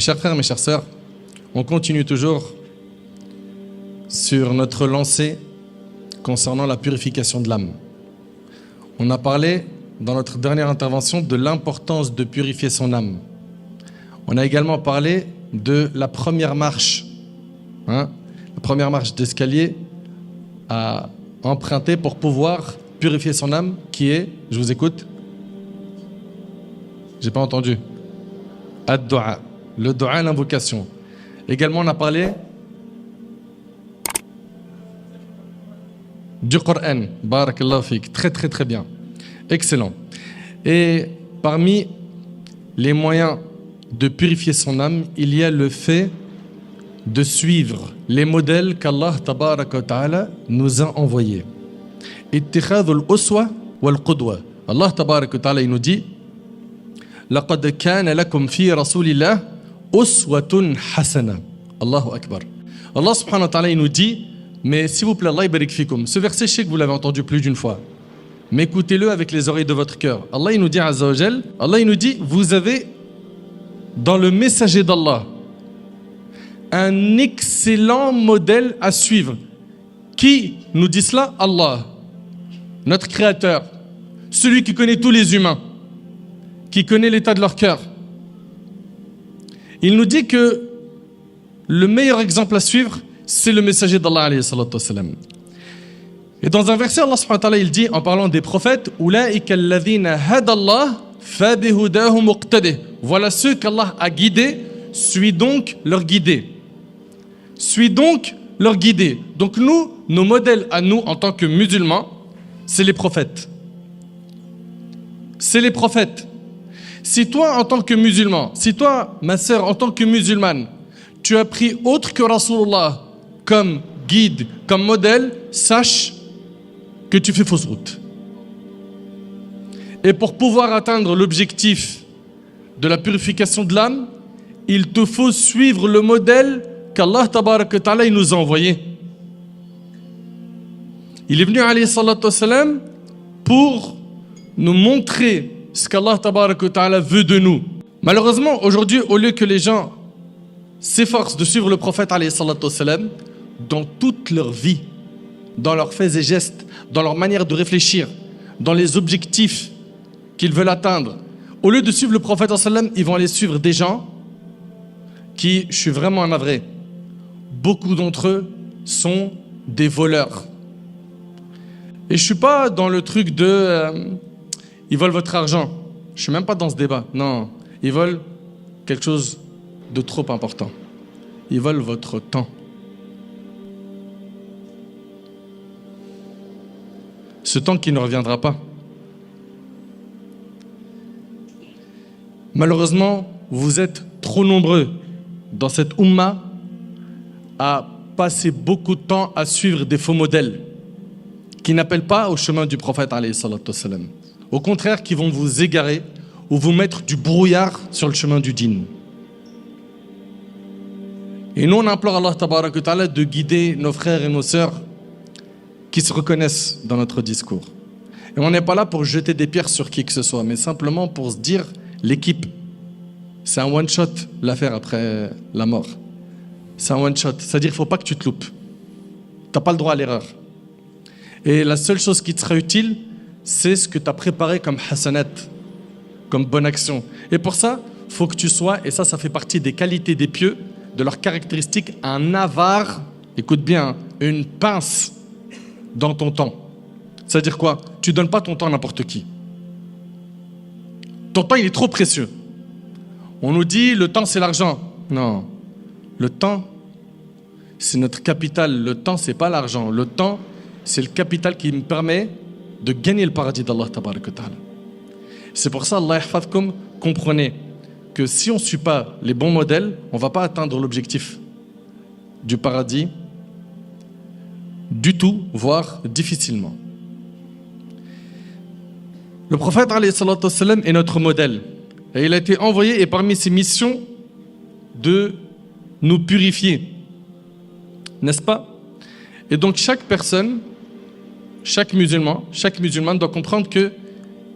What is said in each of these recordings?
Chers frères, mes chères sœurs, on continue toujours sur notre lancée concernant la purification de l'âme. On a parlé dans notre dernière intervention de l'importance de purifier son âme. On a également parlé de la première marche, la première marche d'escalier à emprunter pour pouvoir purifier son âme, qui est, je vous écoute, j'ai pas entendu, ad-du'a, le du'a, l'invocation. Également, on a parlé du Coran. Barakallahu fik. Très très très bien. Excellent. Et parmi les moyens de purifier son âme, il y a le fait de suivre les modèles qu'Allah tabaraka wa ta'ala nous a envoyés. Ittikhadhul uswa wal qudwa. Allah tabaraka wa ta'ala il nous dit laqad kana lakum fi rasulillah uswatun hasana. Allahu akbar. Allah subhanahu wa ta'ala il nous dit, mais s'il vous plaît, Allah barik fikum. Ce verset, je sais que vous l'avez entendu plus d'une fois, mais écoutez-le avec les oreilles de votre cœur. Allah il nous dit, Azza wa Jal, Allah il nous dit, vous avez dans le messager d'Allah un excellent modèle à suivre. Qui nous dit cela? Allah, notre créateur, celui qui connaît tous les humains, qui connaît l'état de leur cœur. Il nous dit que le meilleur exemple à suivre, c'est le messager d'Allah alayhi salatu wassalam. Et dans un verset, Allah subhanahu wa ta'ala, il dit, en parlant des prophètes, Ulaika alladhina hadallah fabihudahu muqtadih. Voilà ceux qu'Allah a guidés, suis donc leur guidé. Suis donc leur guidé. Donc nous, nos modèles à nous en tant que musulmans, c'est les prophètes. C'est les prophètes. Si toi, en tant que musulman, si toi, ma sœur, en tant que musulmane, tu as pris autre que Rasulullah comme guide, comme modèle, sache que tu fais fausse route. Et pour pouvoir atteindre l'objectif de la purification de l'âme, il te faut suivre le modèle qu'Allah tabaraka wa ta'ala nous a envoyé. Il est venu alayhi salatu wassalam pour nous montrer ce qu'Allah tabaraka wa ta'ala veut de nous. Malheureusement, aujourd'hui, au lieu que les gens s'efforcent de suivre le prophète alayhi salatu wassalam dans toute leur vie, dans leurs faits et gestes, dans leur manière de réfléchir, dans les objectifs qu'ils veulent atteindre, au lieu de suivre le prophète alayhi sallam, ils vont aller suivre des gens qui, je suis vraiment navré, beaucoup d'entre eux sont des voleurs. Et je suis pas dans le truc de ils volent votre argent. Je suis même pas dans ce débat. Non, ils volent quelque chose de trop important. Ils volent votre temps. Ce temps qui ne reviendra pas. Malheureusement, vous êtes trop nombreux dans cette umma à passer beaucoup de temps à suivre des faux modèles qui n'appellent pas au chemin du prophète alayhi salatu wassalam. Au contraire, qui vont vous égarer ou vous mettre du brouillard sur le chemin du dîn. Et nous, on implore Allah tabaraka wa ta'ala de guider nos frères et nos sœurs qui se reconnaissent dans notre discours. Et on n'est pas là pour jeter des pierres sur qui que ce soit, mais simplement pour se dire, l'équipe, c'est un one-shot, l'affaire après la mort. C'est un one-shot, c'est-à-dire qu'il ne faut pas que tu te loupes. Tu n'as pas le droit à l'erreur. Et la seule chose qui te sera utile, c'est ce que tu as préparé comme hasanat, comme bonne action. Et pour ça, il faut que tu sois, et ça fait partie des qualités des pieux, de leurs caractéristiques, un avare, écoute bien, une pince dans ton temps. C'est-à-dire quoi? Tu ne donnes pas ton temps à n'importe qui. Ton temps, il est trop précieux. On nous dit, le temps, c'est l'argent. Non. Le temps, c'est notre capital. Le temps, c'est pas l'argent. Le temps, c'est le capital qui me permet de gagner le paradis d'Allah tabaraka wa ta'ala. C'est pour ça, Allah yahfadkum, comprenez que si on ne suit pas les bons modèles, on ne va pas atteindre l'objectif du paradis du tout, voire difficilement. Le prophète alayhi salatu wassalam est notre modèle. Et il a été envoyé, et parmi ses missions, de nous purifier. N'est-ce pas? Et donc chaque personne, chaque musulman doit comprendre qu'il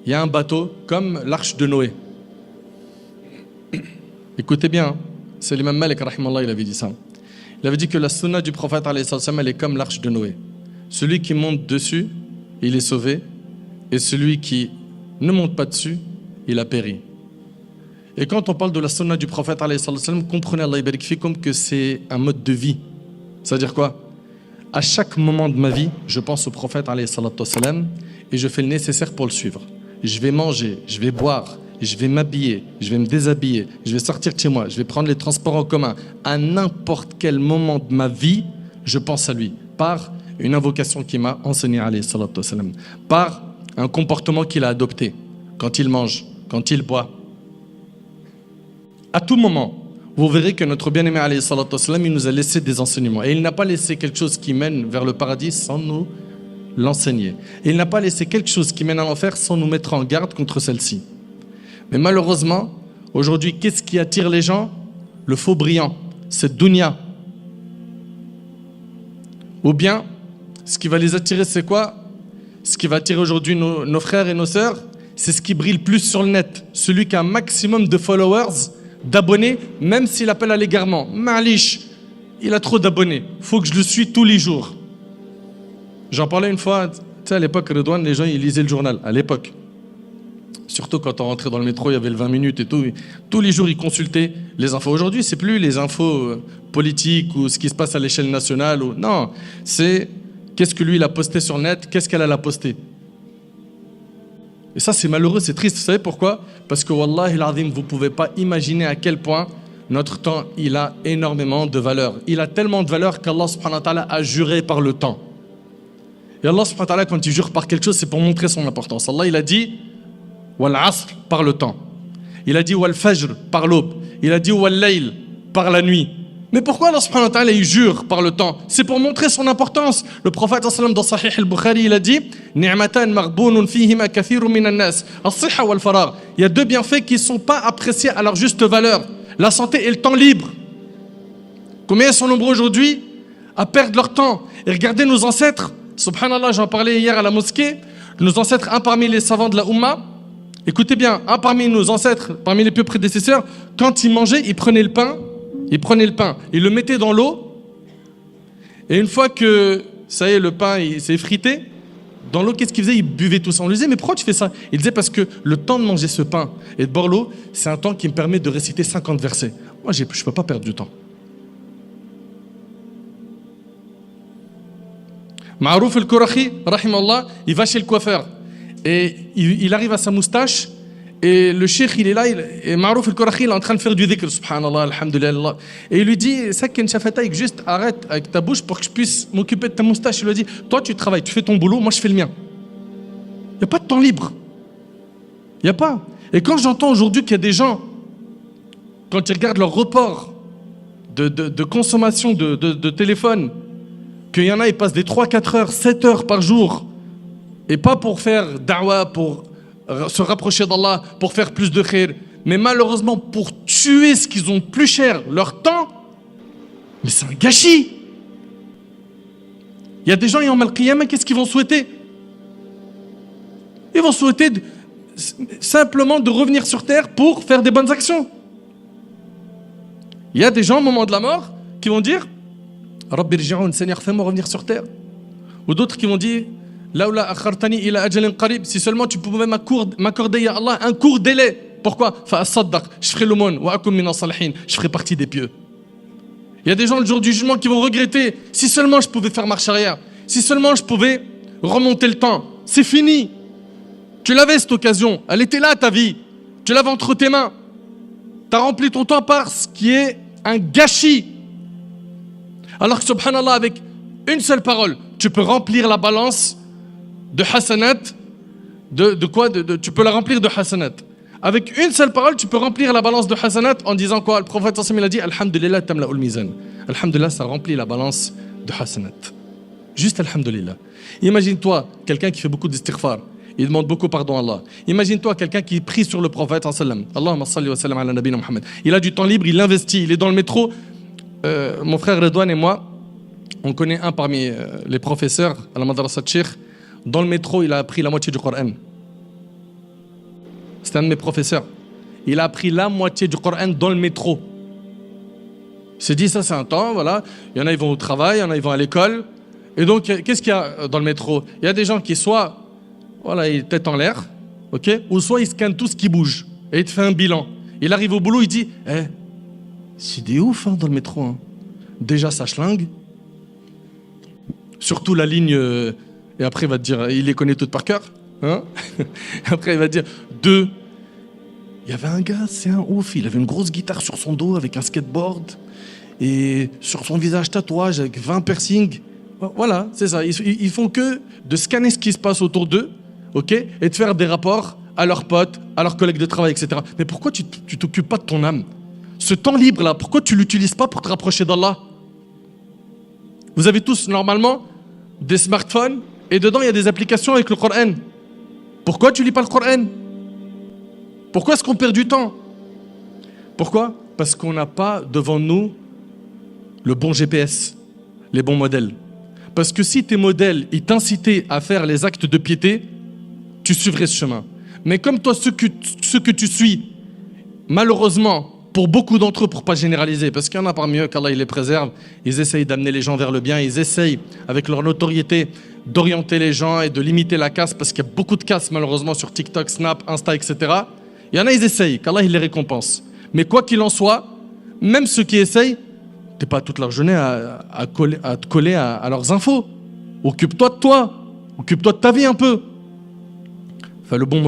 y a un bateau comme l'arche de Noé. Écoutez bien, c'est l'imam Malik, rahimallah, il avait dit ça. Il avait dit que la sunna du prophète, alayhi salam, elle est comme l'arche de Noé. Celui qui monte dessus, il est sauvé. Et celui qui ne monte pas dessus, il a péri. Et quand on parle de la sunna du prophète, alayhi salam, comprenez, Allah yabarik fikum, que c'est un mode de vie. C'est-à-dire quoi? À chaque moment de ma vie, je pense au prophète, alayhi salam, et je fais le nécessaire pour le suivre. Je vais manger, je vais boire, je vais m'habiller, je vais me déshabiller, je vais sortir de chez moi, je vais prendre les transports en commun. À n'importe quel moment de ma vie, je pense à lui. Par une invocation qu'il m'a enseignée, alayhi salam. Par un comportement qu'il a adopté. Quand il mange, quand il boit. À tout moment, vous verrez que notre bien-aimé, alayhi salam, il nous a laissé des enseignements. Et il n'a pas laissé quelque chose qui mène vers le paradis sans nous l'enseigner. Et il n'a pas laissé quelque chose qui mène à l'enfer sans nous mettre en garde contre celle-ci. Mais malheureusement, aujourd'hui, qu'est-ce qui attire les gens? Le faux brillant, cette dunya. Ou bien, ce qui va les attirer, c'est quoi? Ce qui va attirer aujourd'hui nos frères et nos sœurs, c'est ce qui brille le plus sur le net. Celui qui a un maximum de followers, d'abonnés, même s'il appelle à l'égarement. Malish, il a trop d'abonnés. Il faut que je le suis tous les jours. J'en parlais une fois, tu sais, à l'époque, Redouane, les gens, ils lisaient le journal, à l'époque. Surtout quand on rentrait dans le métro, il y avait le 20 minutes et tout. Tous les jours, ils consultaient les infos. Aujourd'hui, c'est plus les infos politiques ou ce qui se passe à l'échelle nationale. Non, c'est qu'est-ce que lui, il a posté sur le net, qu'est-ce qu'elle a posté. Et ça, c'est malheureux, c'est triste. Vous savez pourquoi? Parce que, wallahi al-azim, vous ne pouvez pas imaginer à quel point notre temps, il a énormément de valeur. Il a tellement de valeur qu'Allah subhanahu wa ta'ala a juré par le temps. Et Allah subhanahu wa ta'ala, quand il jure par quelque chose, c'est pour montrer son importance. Allah, il a dit wal asr par le temps. Il a dit wal fajr par l'aube. Il a dit wal layl par la nuit. Mais pourquoi Allah subhanahu wa ta'ala il jure par le temps? C'est pour montrer son importance. Le prophète dans Sahih al-Bukhari, il a dit ni'matan maghbounun fihima kathirun minan nas, as-sihha wal faragh. Il y a deux bienfaits qui ne sont pas appréciés à leur juste valeur, la santé et le temps libre. Combien sont nombreux aujourd'hui à perdre leur temps? Et regardez nos ancêtres, subhanallah, j'en parlais hier à la mosquée, nos ancêtres, un parmi les savants de la Ummah, écoutez bien, un parmi nos ancêtres, parmi les plus prédécesseurs, quand ils mangeaient, ils prenaient le pain, ils le mettaient dans l'eau, et une fois que, ça y est, le pain il s'est effrité, dans l'eau, qu'est-ce qu'ils faisaient? Ils buvaient tout ça. On lui disait, mais pourquoi tu fais ça? Il disait, parce que le temps de manger ce pain et de boire l'eau, c'est un temps qui me permet de réciter 50 versets. Moi, je ne peux pas perdre du temps. Ma'rouf al-Kourachi, rahimallah, il va chez le coiffeur. Et il arrive à sa moustache, et le cheikh, il est là, et Ma'rouf al-Kourachi, il est en train de faire du dhikr, subhanallah, alhamdulillah. Et il lui dit, Sakin Shafataïk, juste arrête avec ta bouche pour que je puisse m'occuper de ta moustache. Il lui dit, toi tu travailles, tu fais ton boulot, moi je fais le mien. Il n'y a pas de temps libre. Il n'y a pas. Et quand j'entends aujourd'hui qu'il y a des gens, quand ils regardent leur report de consommation de téléphone, qu'il y en a, ils passent des 3-4 heures, 7 heures par jour, et pas pour faire da'wah, pour se rapprocher d'Allah, pour faire plus de khair, mais malheureusement pour tuer ce qu'ils ont de plus cher, leur temps, mais c'est un gâchis. Il y a des gens, Yawm al-Qiyamah, qu'est-ce qu'ils vont souhaiter? Ils vont souhaiter simplement de revenir sur terre pour faire des bonnes actions. Il y a des gens au moment de la mort qui vont dire Rabbi rji'oun, Seigneur, fais-moi revenir sur terre. Ou d'autres qui vont dire Laoula akhartani ila ajalin qarib, si seulement tu pouvais m'accorder, ya Allah, un court délai. Pourquoi? Fa'asaddaq, je ferai l'aumône, wa akum minas salihin, je ferai partie des pieux. Il y a des gens le jour du jugement qui vont regretter, si seulement je pouvais faire marche arrière, si seulement je pouvais remonter le temps. C'est fini. Tu l'avais cette occasion, elle était là ta vie, tu l'avais entre tes mains. Tu as rempli ton temps par ce qui est un gâchis. Alors que subhanallah, avec une seule parole, tu peux remplir la balance de hasanat, tu peux la remplir de hasanat. Avec une seule parole, tu peux remplir la balance de hasanat en disant quoi? Le prophète sallallahu alayhi wa sallam, il a dit Alhamdulillah tamla'ul mizan. Alhamdulillah, ça remplit la balance de hasanat. Juste alhamdulillah. Imagine-toi quelqu'un qui fait beaucoup d'istighfar. Il demande beaucoup pardon à Allah. Imagine-toi quelqu'un qui prie sur le prophète sallallahu alayhi wa sallam. Allahumma salli wa sallam ala nabina Muhammad. Il a du temps libre, il l'investit, il est dans le métro. Mon frère Redouane et moi, on connaît un parmi les professeurs à la madrasa de Cheikh. Dans le métro, il a appris la moitié du Coran. C'est un de mes professeurs. Il a appris la moitié du Coran dans le métro. Il s'est dit, ça c'est un temps, voilà. Il y en a, ils vont au travail, il y en a, ils vont à l'école. Et donc, qu'est-ce qu'il y a dans le métro? Il y a des gens qui soit, voilà, ils tête en l'air, ok, ou soit ils scannent tout ce qui bouge et il te fait un bilan. Il arrive au boulot, il dit, c'est des ouf dans le métro. Hein. Déjà, ça schlingue. Surtout la ligne, et après il va te dire, il les connaît toutes par cœur. Hein. Après il va te dire, 2. Il y avait un gars, c'est un ouf, il avait une grosse guitare sur son dos avec un skateboard et sur son visage tatouage avec 20 piercings. Voilà, c'est ça. Ils font que de scanner ce qui se passe autour d'eux, ok, et de faire des rapports à leurs potes, à leurs collègues de travail, etc. Mais pourquoi tu t'occupes pas de ton âme? Ce temps libre-là, pourquoi tu l'utilises pas pour te rapprocher d'Allah? Vous avez tous, normalement, des smartphones et dedans, il y a des applications avec le Coran. Pourquoi tu lis pas le Coran? Pourquoi est-ce qu'on perd du temps? Pourquoi? Parce qu'on n'a pas devant nous le bon GPS, les bons modèles. Parce que si tes modèles ils t'incitaient à faire les actes de piété, tu suivrais ce chemin. Mais comme toi, ceux que tu suis, malheureusement, pour beaucoup d'entre eux, pour pas généraliser, parce qu'il y en a parmi eux qu'Allah il les préserve, ils essayent d'amener les gens vers le bien, ils essayent, avec leur notoriété, d'orienter les gens et de limiter la casse, parce qu'il y a beaucoup de casse malheureusement sur TikTok, Snap, Insta, etc. Il y en a, ils essayent, qu'Allah il les récompense. Mais quoi qu'il en soit, même ceux qui essayent, t'es pas toute leur journée à te coller à leurs infos. Occupe-toi de toi, occupe-toi de ta vie un peu. Enfin, le bon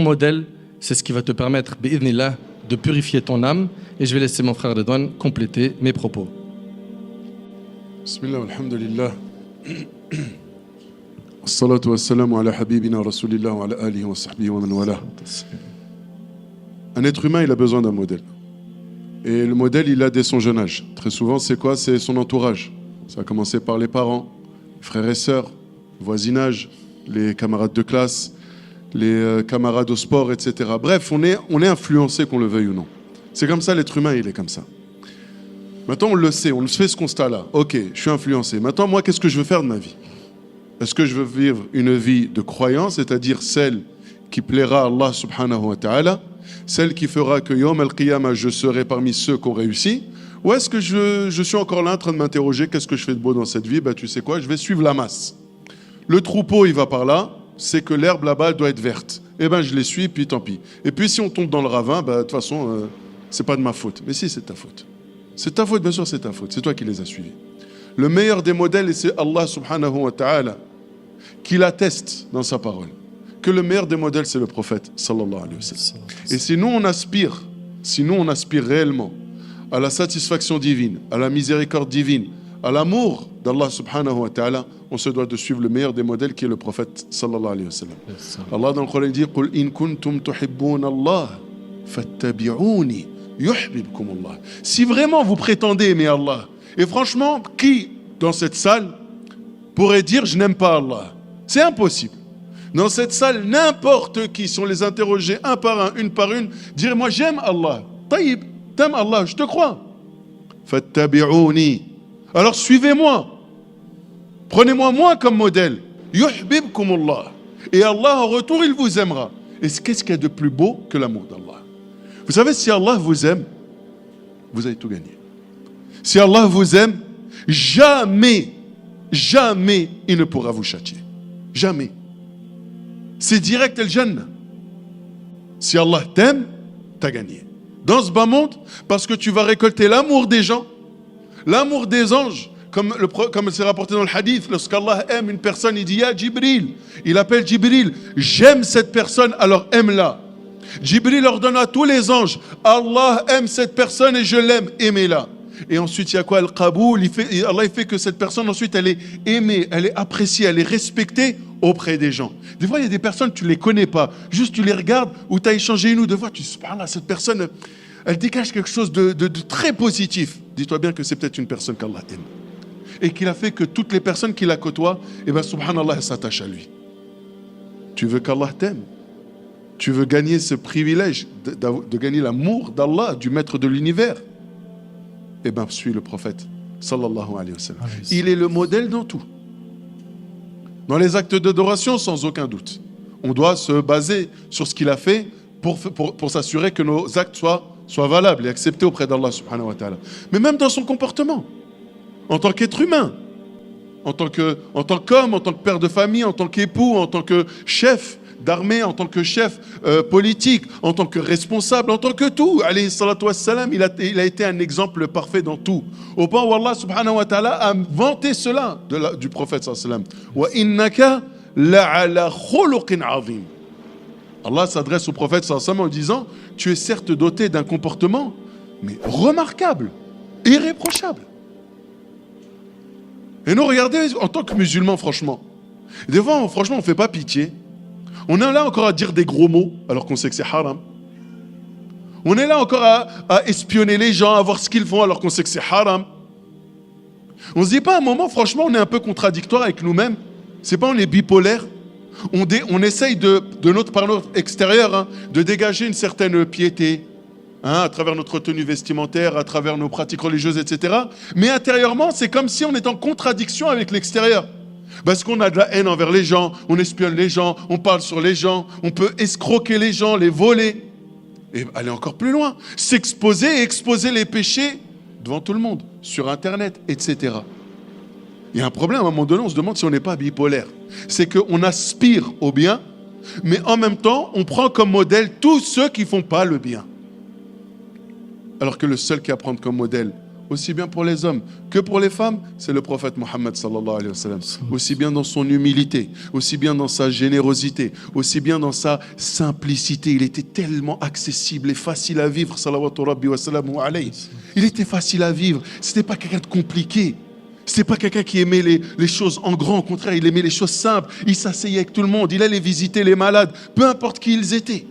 modèle, c'est ce qui va te permettre, bi'idhnillah, de purifier ton âme. Et je vais laisser mon frère Redouane compléter mes propos. Bismillah, alhamdulillah. As-salatu was-salamu ala habibina rasulillah wa ala alihi wa sahbihi wa man wala. Un être humain, il a besoin d'un modèle. Et le modèle, il a dès son jeune âge. Très souvent, c'est quoi? C'est son entourage. Ça a commencé par les parents, les frères et sœurs, le voisinage, les camarades de classe, les camarades au sport, etc. Bref, on est influencé, qu'on le veuille ou non. C'est comme ça, l'être humain, il est comme ça. Maintenant, on le sait, on fait ce constat-là. Ok, je suis influencé. Maintenant, moi, qu'est-ce que je veux faire de ma vie? Est-ce que je veux vivre une vie de croyance, c'est-à-dire celle qui plaira à Allah subhanahu wa ta'ala, celle qui fera que Yom al-Qiyamah, je serai parmi ceux qui ont réussi? Ou est-ce que je suis encore là en train de m'interroger, qu'est-ce que je fais de beau dans cette vie? Tu sais quoi, je vais suivre la masse. Le troupeau, il va par là, c'est que l'herbe là-bas, elle doit être verte. Je les suis, puis tant pis. Et puis si on tombe dans le ravin, de toute façon, c'est pas de ma faute. Mais si, c'est ta faute. C'est ta faute, bien sûr, c'est ta faute. C'est toi qui les as suivis. Le meilleur des modèles, et c'est Allah subhanahu wa ta'ala, qui l'atteste dans sa parole. Que le meilleur des modèles, c'est le prophète, sallallahu alayhi wa sallam. Et si nous on aspire réellement à la satisfaction divine, à la miséricorde divine, à l'amour d'Allah subhanahu wa ta'ala, on se doit de suivre le meilleur des modèles qui est le prophète, sallallahu alayhi wa sallam. Allah dans le Coran dit, قُلْ إِن كُنْتُمْ تُحِبُّونَ اللَّهَ فَاتَّبِعُونِي يُحْبِبْكُمُ اللَّهُ. Si vraiment vous prétendez aimer Allah, et franchement, qui dans cette salle pourrait dire je n'aime pas Allah? C'est impossible. Dans cette salle, n'importe qui, si on les interrogeait un par un, une par une, dirait moi j'aime Allah. Taïb, t'aimes Allah, je te crois. Fattabi'ouni. Alors suivez-moi. Prenez-moi moi comme modèle. Yuhbibkumullah. Et Allah en retour, il vous aimera. Et qu'est-ce qu'il y a de plus beau que l'amour d'Allah? Vous savez, si Allah vous aime, vous avez tout gagné. Si Allah vous aime, jamais il ne pourra vous châtier. Jamais. C'est direct el Jannah. Si Allah t'aime, t'as gagné. Dans ce bas monde, parce que tu vas récolter l'amour des gens, l'amour des anges, comme c'est rapporté dans le hadith, lorsqu'Allah aime une personne, il dit Ya Jibril, il appelle Jibril, j'aime cette personne, alors aime-la. Jibril ordonne à tous les anges, Allah aime cette personne et je l'aime, aimez-la. Et ensuite, il y a quoi? Al-Qaboul, Allah il fait que cette personne, ensuite, elle est aimée, elle est appréciée, elle est respectée auprès des gens. Des fois, il y a des personnes, tu ne les connais pas. Juste, tu les regardes ou tu as échangé une ou deux fois, tu te dis, subhanallah, cette personne, elle dégage quelque chose de très positif. Dis-toi bien que c'est peut-être une personne qu'Allah aime. Et qu'il a fait que toutes les personnes qui la côtoient, subhanallah, elles s'attachent à lui. Tu veux qu'Allah t'aime? Tu veux gagner ce privilège de gagner l'amour d'Allah, du maître de l'univers? Suis le prophète, sallallahu alayhi wa sallam. Il est le modèle dans tout. Dans les actes d'adoration, sans aucun doute. On doit se baser sur ce qu'il a fait pour s'assurer que nos actes soient soit valable et accepté auprès d'Allah subhanahu wa ta'ala. Mais même dans son comportement, en tant qu'être humain, en tant qu'homme, en tant que père de famille, en tant qu'époux, en tant que chef d'armée, en tant que chef politique, en tant que responsable, en tant que tout. Alayhi salatu wassalam, il a été un exemple parfait dans tout. Au point où Allah subhanahu wa ta'ala a vanté cela du prophète sallallahu alayhi wa sallam. Wa innaka la'ala khuluqin azim. Allah s'adresse au prophète sallallahu alayhi wa sallam en disant, tu es certes doté d'un comportement, mais remarquable, irréprochable. Et nous, regardez, en tant que musulmans, franchement, des fois, franchement, on ne fait pas pitié. On est là encore à dire des gros mots, alors qu'on sait que c'est haram. On est là encore à espionner les gens, à voir ce qu'ils font, alors qu'on sait que c'est haram. On ne se dit pas à un moment, franchement, on est un peu contradictoire avec nous-mêmes. C'est pas on est bipolaire. On essaye par notre extérieur, de dégager une certaine piété, à travers notre tenue vestimentaire, à travers nos pratiques religieuses, etc. Mais intérieurement, c'est comme si on est en contradiction avec l'extérieur. Parce qu'on a de la haine envers les gens, on espionne les gens, on parle sur les gens, on peut escroquer les gens, les voler. Et aller encore plus loin, s'exposer et exposer les péchés devant tout le monde, sur Internet, etc. Il y a un problème, à un moment donné, on se demande si on n'est pas bipolaire. C'est qu'on aspire au bien, mais en même temps, on prend comme modèle tous ceux qui ne font pas le bien. Alors que le seul qui a à prendre comme modèle, aussi bien pour les hommes que pour les femmes, c'est le prophète Mohammed sallallahu alayhi wa sallam. Aussi bien dans son humilité, aussi bien dans sa générosité, aussi bien dans sa simplicité. Il était tellement accessible et facile à vivre, salawatu rabbi wa salamu alayhi. Il était facile à vivre. C'était pas quelqu'un de compliqué. C'était pas quelqu'un qui aimait les choses en grand. Au contraire, il aimait les choses simples. Il s'asseyait avec tout le monde. Il allait visiter les malades, peu importe qui ils étaient.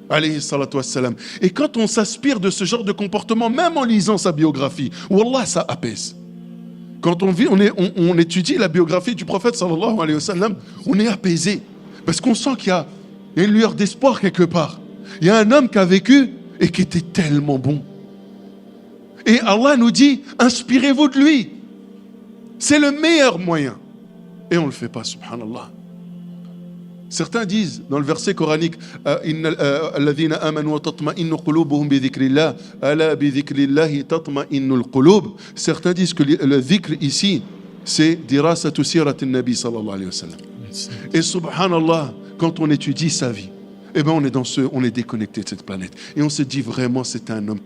Alayhi salatu wassalam. Et quand on s'aspire de ce genre de comportement, même en lisant sa biographie, wallah, ça apaise. Quand on étudie la biographie du prophète sallallahu alayhi wa sallam, on est apaisé. Parce qu'on sent qu'il y a une lueur d'espoir quelque part. Il y a un homme qui a vécu et qui était tellement bon. Et Allah nous dit, inspirez-vous de lui. C'est le meilleur moyen. Et on ne le fait pas, subhanallah. Certains disent dans le verset coranique alladhina amanu wa tatma'innu qulubuhum bi dhikrillah ala bi dhikrillah tatma'innul qulub. Certains disent que le dhikr ici c'est dirasatu siratin nabi sallallahu alayhi wa sallam. Et subhanallah, quand on étudie sa vie, eh ben on est déconnecté de cette planète et on se dit vraiment c'est un homme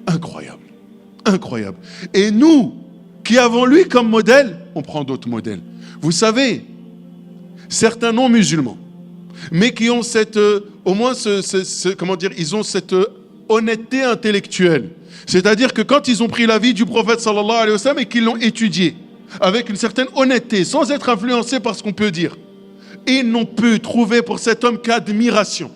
incroyable, incroyable. Et nous qui avons lui comme modèle, on prend d'autres modèles. Vous savez, certains non-musulmans, mais qui ont ils ont cette honnêteté intellectuelle. C'est-à-dire que quand ils ont pris la vie du prophète sallallahu alayhi wa sallam et qu'ils l'ont étudié avec une certaine honnêteté, sans être influencés par ce qu'on peut dire, ils n'ont pu trouver pour cet homme qu'admiration.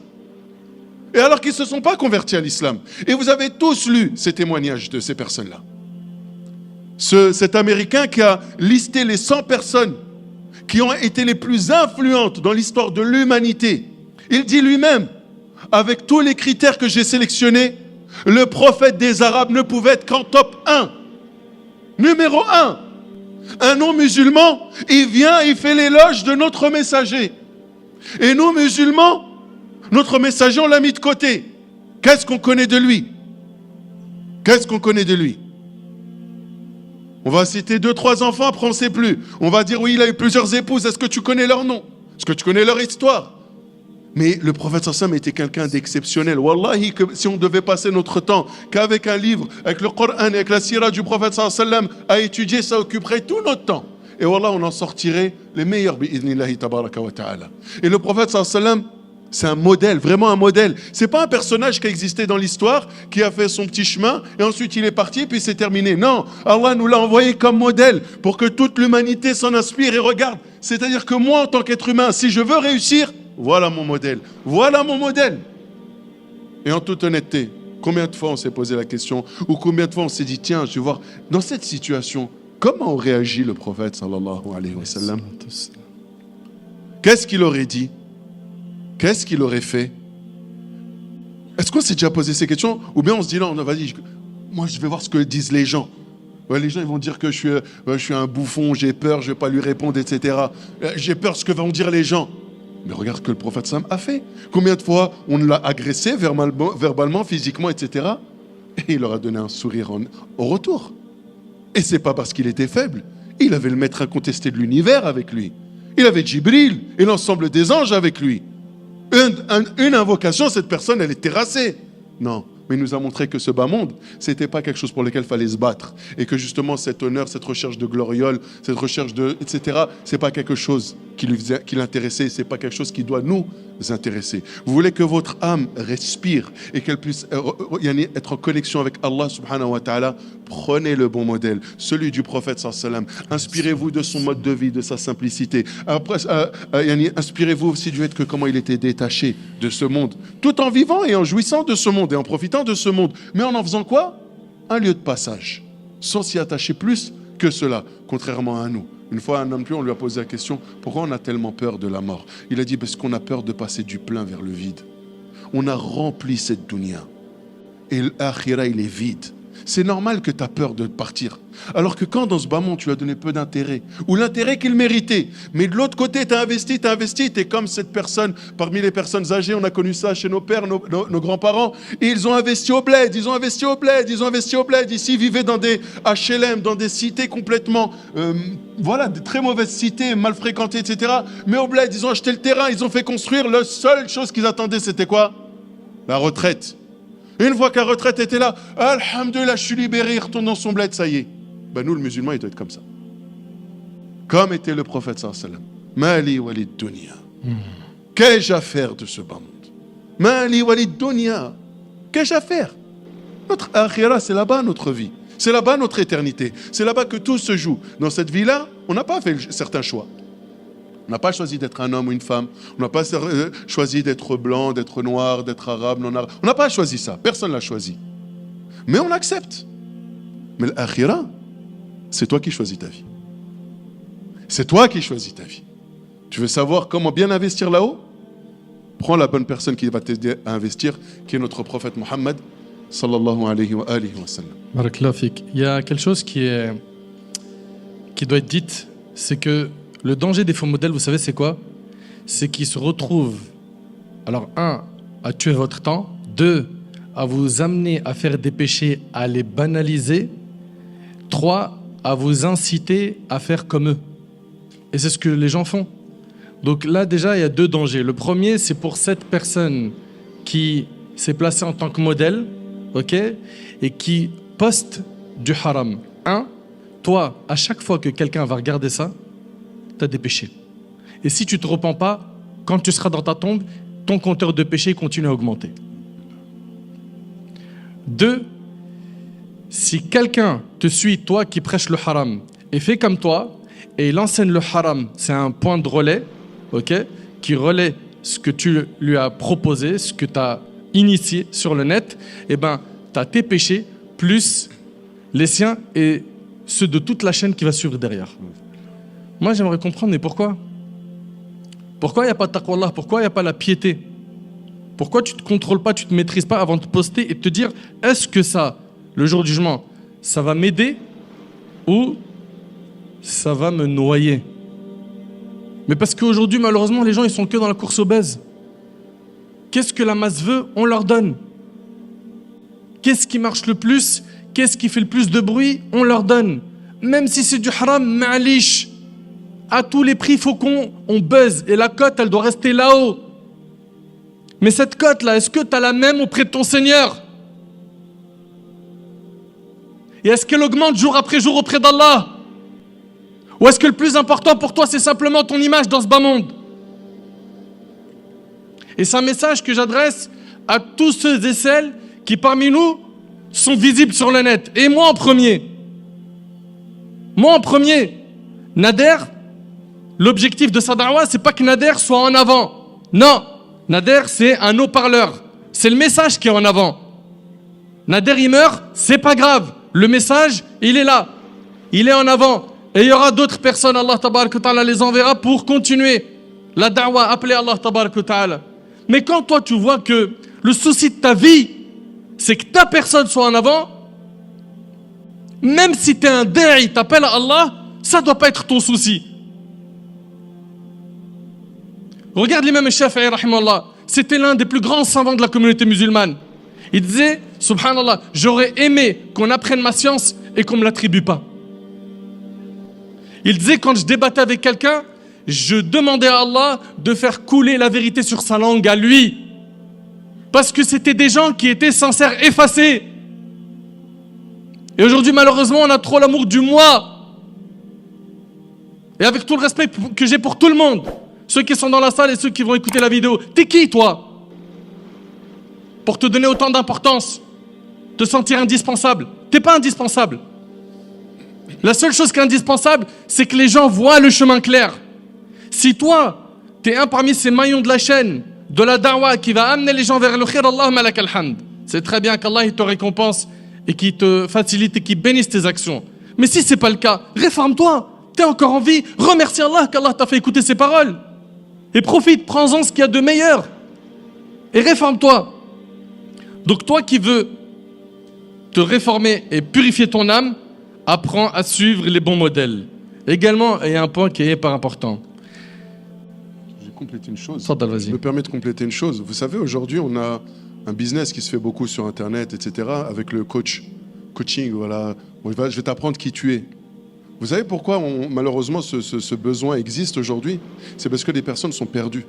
Et alors qu'ils ne se sont pas convertis à l'islam. Et vous avez tous lu ces témoignages de ces personnes-là. Cet Américain qui a listé les 100 personnes qui ont été les plus influentes dans l'histoire de l'humanité. Il dit lui-même, avec tous les critères que j'ai sélectionnés, le prophète des Arabes ne pouvait être qu'en top 1. Numéro 1. Un non-musulman, il vient et il fait l'éloge de notre messager. Et nous, musulmans, notre messager, on l'a mis de côté. Qu'est-ce qu'on connaît de lui? Qu'est-ce qu'on connaît de lui? On va citer 2-3 enfants, après on ne sait plus. On va dire oui, il a eu plusieurs épouses. Est-ce que tu connais leur nom? Est-ce que tu connais leur histoire? Mais le prophète sallallahu alayhi wa sallam était quelqu'un d'exceptionnel. Wallahi, que si on devait passer notre temps qu'avec un livre, avec le Coran et avec la sira du prophète sallallahu alayhi wa sallam à étudier, ça occuperait tout notre temps. Et wallah, on en sortirait les meilleurs bi'idhnillahi tabaraka wa ta'ala. Et le prophète sallallahu alayhi wa sallam, c'est un modèle, vraiment un modèle. C'est pas un personnage qui a existé dans l'histoire, qui a fait son petit chemin, et ensuite il est parti, et puis c'est terminé. Non, Allah nous l'a envoyé comme modèle, pour que toute l'humanité s'en inspire et regarde. C'est-à-dire que moi, en tant qu'être humain, si je veux réussir, voilà mon modèle. Voilà mon modèle. Et en toute honnêteté, combien de fois on s'est posé la question, ou combien de fois on s'est dit, tiens, je vais voir, dans cette situation, comment aurait réagi le prophète, sallallahu alayhi wa sallam? Qu'est-ce qu'il aurait dit? Qu'est-ce qu'il aurait fait? Est-ce qu'on s'est déjà posé ces questions? Ou bien on se dit non, vas-y, moi je vais voir ce que disent les gens. Ouais, les gens ils vont dire que je suis un bouffon, j'ai peur, je ne vais pas lui répondre, etc. J'ai peur de ce que vont dire les gens. Mais regarde ce que le prophète Sam a fait. Combien de fois on l'a agressé verbalement, physiquement, etc. Et il leur a donné un sourire au retour. Et c'est pas parce qu'il était faible. Il avait le maître incontesté de l'univers avec lui. Il avait Djibril et l'ensemble des anges avec lui. Une invocation, cette personne, elle est terrassée. Non, mais il nous a montré que ce bas monde, c'était pas quelque chose pour lequel il fallait se battre. Et que justement, cet honneur, cette recherche de gloriole, cette recherche de... etc., c'est pas quelque chose qui l'intéressait, c'est pas quelque chose qui doit nous intéresser. Vous voulez que votre âme respire et qu'elle puisse être en connexion avec Allah subhanahu wa ta'ala, prenez le bon modèle, celui du prophète sallallahu alayhi wa sallam. Inspirez-vous de son mode de vie, de sa simplicité. Après, inspirez-vous aussi du fait que comment il était détaché de ce monde, tout en vivant et en jouissant de ce monde et en profitant de ce monde. Mais en faisant quoi? Un lieu de passage, sans s'y attacher plus que cela, contrairement à nous. Une fois, un homme, on lui a posé la question, pourquoi on a tellement peur de la mort? Il a dit, parce qu'on a peur de passer du plein vers le vide. On a rempli cette dunya. Et l'akhira, il est vide. C'est normal que tu as peur de partir. Alors que quand dans ce bas monde, tu lui as donné peu d'intérêt, ou l'intérêt qu'il méritait, mais de l'autre côté, tu as investi, tu es comme cette personne, parmi les personnes âgées, on a connu ça chez nos pères, nos grands-parents, et ils ont investi au bled, ils ont investi au bled. Ici, ils vivaient dans des HLM, dans des cités complètement, des très mauvaises cités, mal fréquentées, etc. Mais au bled, ils ont acheté le terrain, ils ont fait construire, la seule chose qu'ils attendaient, c'était quoi? La retraite. Une fois que la retraite était là, alhamdoulilah, je suis libéré, il retourne dans son bled, ça y est. Ben nous, le musulman, il doit être comme ça. Comme était le prophète sallallahu alayhi wa sallam. Mali walid dunya. Qu'ai-je à faire de ce bas monde? Mali walid dunya. Qu'ai-je à faire? Notre akhira, c'est là-bas notre vie. C'est là-bas notre éternité. C'est là-bas que tout se joue. Dans cette vie-là, on n'a pas fait certains choix. On n'a pas choisi d'être un homme ou une femme. On n'a pas choisi d'être blanc, d'être noir, d'être arabe, non arabe. On n'a pas choisi ça. Personne ne l'a choisi. Mais on accepte. Mais l'akhira, c'est toi qui choisis ta vie. C'est toi qui choisis ta vie. Tu veux savoir comment bien investir là-haut? Prends la bonne personne qui va t'aider à investir, qui est notre prophète Mohammed, sallallahu alayhi wa sallam. Barakallahu fik. Il y a quelque chose qui doit être dit, c'est que le danger des faux modèles, vous savez, c'est quoi? C'est qu'ils se retrouvent, alors 1, à tuer votre temps, 2, à vous amener à faire des péchés, à les banaliser, 3, à vous inciter à faire comme eux. Et c'est ce que les gens font. Donc là, déjà, il y a 2 dangers. Le premier, c'est pour cette personne qui s'est placée en tant que modèle, ok, et qui poste du haram. 1, toi, à chaque fois que quelqu'un va regarder ça, tu as des péchés. Et si tu ne te repens pas, quand tu seras dans ta tombe, ton compteur de péché continue à augmenter. 2, si quelqu'un te suit, toi qui prêches le haram, et fait comme toi, et il enseigne le haram, c'est un point de relais, ok, qui relaie ce que tu lui as proposé, ce que tu as initié sur le net, et ben, tu as tes péchés, plus les siens et ceux de toute la chaîne qui va suivre derrière. Moi, j'aimerais comprendre, mais pourquoi? Pourquoi il n'y a pas de taqwa Allah? Pourquoi il n'y a pas la piété? Pourquoi tu ne te contrôles pas, tu ne te maîtrises pas avant de poster et de te dire, est-ce que ça, le jour du jugement, ça va m'aider ou ça va me noyer? Mais parce qu'aujourd'hui, malheureusement, les gens, ils sont que dans la course au buzz. Qu'est-ce que la masse veut? On leur donne. Qu'est-ce qui marche le plus? Qu'est-ce qui fait le plus de bruit? On leur donne. Même si c'est du haram, ma'alish. À tous les prix, il faut qu'on buzz. Et la cote, elle doit rester là-haut. Mais cette cote-là, est-ce que tu as la même auprès de ton Seigneur? Et est-ce qu'elle augmente jour après jour auprès d'Allah? Ou est-ce que le plus important pour toi, c'est simplement ton image dans ce bas monde? Et c'est un message que j'adresse à tous ceux et celles qui, parmi nous, sont visibles sur le net. Et moi en premier. Moi en premier. Nader, l'objectif de sa da'wa, c'est pas que Nader soit en avant. Non. Nader, c'est un haut-parleur. C'est le message qui est en avant. Nader, il meurt, c'est pas grave. Le message, il est là. Il est en avant. Et il y aura d'autres personnes, Allah tabarak wa ta'ala les enverra pour continuer la da'wa, appeler Allah tabarak wa ta'ala. Mais quand toi, tu vois que le souci de ta vie, c'est que ta personne soit en avant, même si tu es un da'i, t'appelles à Allah, ça ne doit pas être ton souci. Regarde l'imam Shafi'i, rahimahullah. C'était l'un des plus grands savants de la communauté musulmane. Il disait, subhanallah, j'aurais aimé qu'on apprenne ma science et qu'on ne me l'attribue pas. Il disait, quand je débattais avec quelqu'un, je demandais à Allah de faire couler la vérité sur sa langue à lui. Parce que c'était des gens qui étaient sincères, effacés. Et aujourd'hui, malheureusement, on a trop l'amour du moi. Et avec tout le respect que j'ai pour tout le monde, ceux qui sont dans la salle et ceux qui vont écouter la vidéo, t'es qui, toi? Pour te donner autant d'importance, te sentir indispensable. T'es pas indispensable. La seule chose qui est indispensable, c'est que les gens voient le chemin clair. Si toi, t'es un parmi ces maillons de la chaîne, de la da'wa qui va amener les gens vers le khir, Allahumma lak al-hamd. C'est très bien qu'Allah il te récompense et qu'il te facilite et qu'il bénisse tes actions. Mais si c'est pas le cas, réforme-toi. T'es encore en vie, remercie Allah qu'Allah t'a fait écouter ses paroles. Et profite, prends-en ce qu'il y a de meilleur. Et réforme-toi. Donc toi qui veux te réformer et purifier ton âme, apprends à suivre les bons modèles. Également, il y a un point qui est hyper important. J'ai complété une chose. Fadal, vas-y. Je me permets de compléter une chose. Vous savez, aujourd'hui, on a un business qui se fait beaucoup sur Internet, etc., avec le coaching. Voilà. Bon, je vais t'apprendre qui tu es. Vous savez pourquoi, malheureusement, ce besoin existe aujourd'hui? C'est parce que les personnes sont perdues.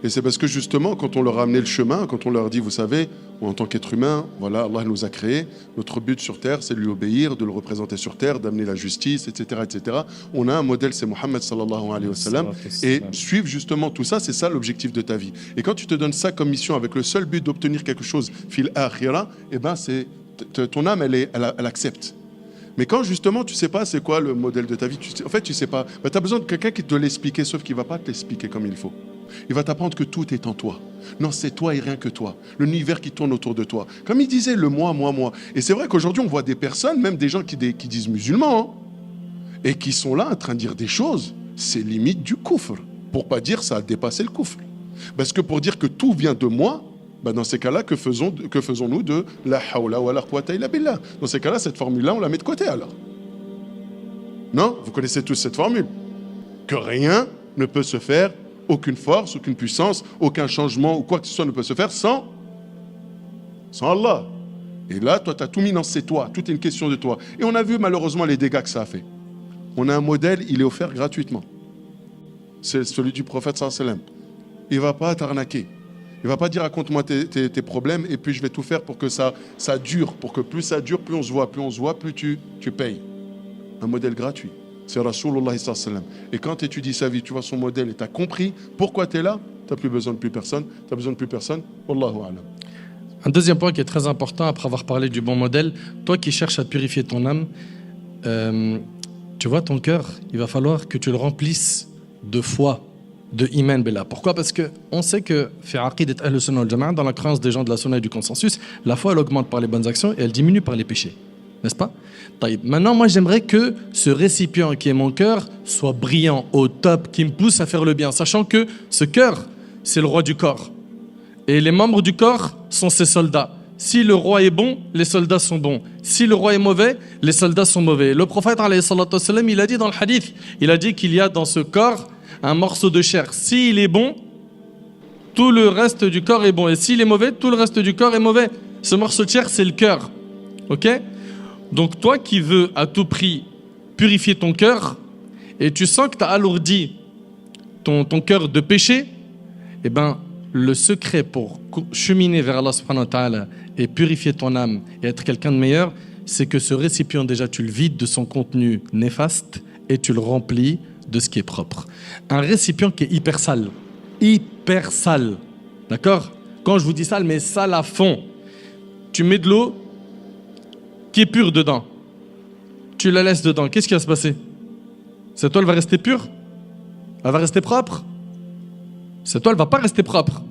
Et c'est parce que justement, quand on leur a amené le chemin, quand on leur dit, vous savez, en tant qu'être humain, voilà, Allah nous a créés, notre but sur terre, c'est de lui obéir, de le représenter sur terre, d'amener la justice, etc., etc. On a un modèle, c'est Mohammed sallallahu alayhi wa sallam, et suivre justement tout ça, c'est ça l'objectif de ta vie. Et quand tu te donnes ça comme mission avec le seul but d'obtenir quelque chose, fil akhira, eh ben c'est ton âme, elle accepte. Mais quand justement tu sais pas c'est quoi le modèle de ta vie, en fait tu sais pas, ben, tu as besoin de quelqu'un qui te l'explique, sauf qu'il va pas te l'expliquer comme il faut. Il va t'apprendre que tout est en toi. Non, c'est toi et rien que toi. L'univers qui tourne autour de toi. Comme il disait, le moi, moi, moi. Et c'est vrai qu'aujourd'hui, on voit des personnes, même des gens qui disent musulmans, hein, et qui sont là en train de dire des choses, c'est limite du koufr. Pour pas dire ça a dépassé le koufr. Parce que pour dire que tout vient de moi, ben dans ces cas-là, que faisons-nous de la hawla wa la quwwata illa billah? Dans ces cas-là, cette formule-là, on la met de côté alors. Non? Vous connaissez tous cette formule. Que rien ne peut se faire, aucune force, aucune puissance, aucun changement ou quoi que ce soit ne peut se faire sans Allah. Et là, toi, tu as tout mis dans c'est toi, tout est une question de toi. Et on a vu malheureusement les dégâts que ça a fait. On a un modèle, il est offert gratuitement. C'est celui du prophète sallallahu alayhi wa sallam. Il ne va pas t'arnaquer. Il ne va pas dire raconte-moi tes problèmes et puis je vais tout faire pour que ça dure. Pour que plus ça dure, plus on se voit, plus tu payes. Un modèle gratuit. C'est Rasulullah sallallahu alayhi wa sallam. Et quand tu étudies sa vie, tu vois son modèle et tu as compris pourquoi tu es là, tu n'as plus besoin de plus personne. Tu as besoin de plus personne. Wallahu a'lam. Un deuxième point qui est très important après avoir parlé du bon modèle, toi qui cherches à purifier ton âme, tu vois ton cœur, il va falloir que tu le remplisses de foi, de iman billah. Pourquoi? Parce qu'on sait que dans la croyance des gens de la sunna et du consensus, la foi elle augmente par les bonnes actions et elle diminue par les péchés. N'est-ce pas? Maintenant, moi, j'aimerais que ce récipient qui est mon cœur soit brillant, au top, qui me pousse à faire le bien, sachant que ce cœur, c'est le roi du corps. Et les membres du corps sont ses soldats. Si le roi est bon, les soldats sont bons. Si le roi est mauvais, les soldats sont mauvais. Le prophète, alayhi salatu wassalam, il a dit dans le hadith, il a dit qu'il y a dans ce corps un morceau de chair. S'il est bon, tout le reste du corps est bon. Et s'il est mauvais, tout le reste du corps est mauvais. Ce morceau de chair, c'est le cœur. Ok? Donc toi qui veux à tout prix purifier ton cœur et tu sens que tu as alourdi ton cœur de péché, eh ben, le secret pour cheminer vers Allah subhanahu wa ta'ala et purifier ton âme et être quelqu'un de meilleur, c'est que ce récipient déjà tu le vides de son contenu néfaste et tu le remplis de ce qui est propre. Un récipient qui est hyper sale, d'accord? Quand je vous dis sale, mais sale à fond, tu mets de l'eau qui est pure dedans. Tu la laisses dedans. Qu'est-ce qui va se passer? Cette eau, elle va rester pure? Elle va rester propre? Cette eau, elle ne va pas rester propre.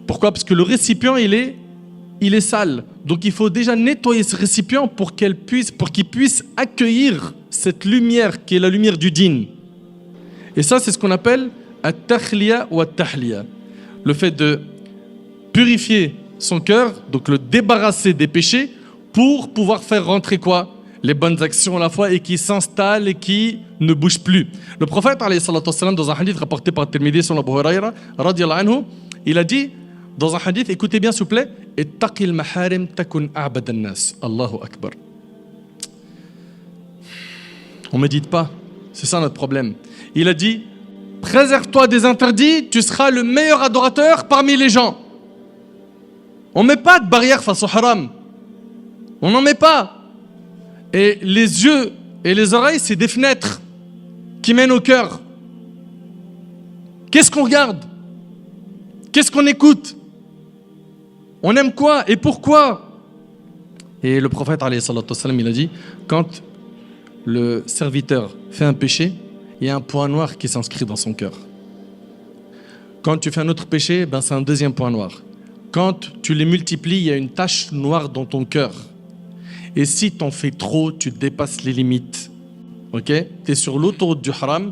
Pourquoi? Parce que le récipient, il est sale. Donc, il faut déjà nettoyer ce récipient pour qu'il puisse accueillir cette lumière qui est la lumière du din. Et ça, c'est ce qu'on appelle at-takhliya ou at-tahliya. Le fait de purifier son cœur, donc le débarrasser des péchés, pour pouvoir faire rentrer quoi? les bonnes actions à la fois et qui s'installent et qui ne bougent plus. Le prophète, alayhi salatu wassalam, dans un hadith rapporté par Tirmidhi sur Abu Huraira, radiyallahu anhu, il a dit, dans un hadith, écoutez bien s'il vous plaît, ittaqil maharim takun a'bad an-nas. Allahu akbar. On ne médite pas, c'est ça notre problème. Il a dit, préserve-toi des interdits, tu seras le meilleur adorateur parmi les gens. On ne met pas de barrière face au haram. On n'en met pas. Et les yeux et les oreilles, c'est des fenêtres qui mènent au cœur. Qu'est-ce qu'on regarde? Qu'est-ce qu'on écoute? On aime quoi et pourquoi? Et le prophète, alayhi salatu wassalam, il a dit, quand le serviteur fait un péché, il y a un point noir qui s'inscrit dans son cœur. Quand tu fais un autre péché, ben c'est un deuxième point noir. Quand tu les multiplies, il y a une tache noire dans ton cœur. Et si tu en fais trop, tu dépasses les limites. Ok? Tu es sur l'autoroute du haram,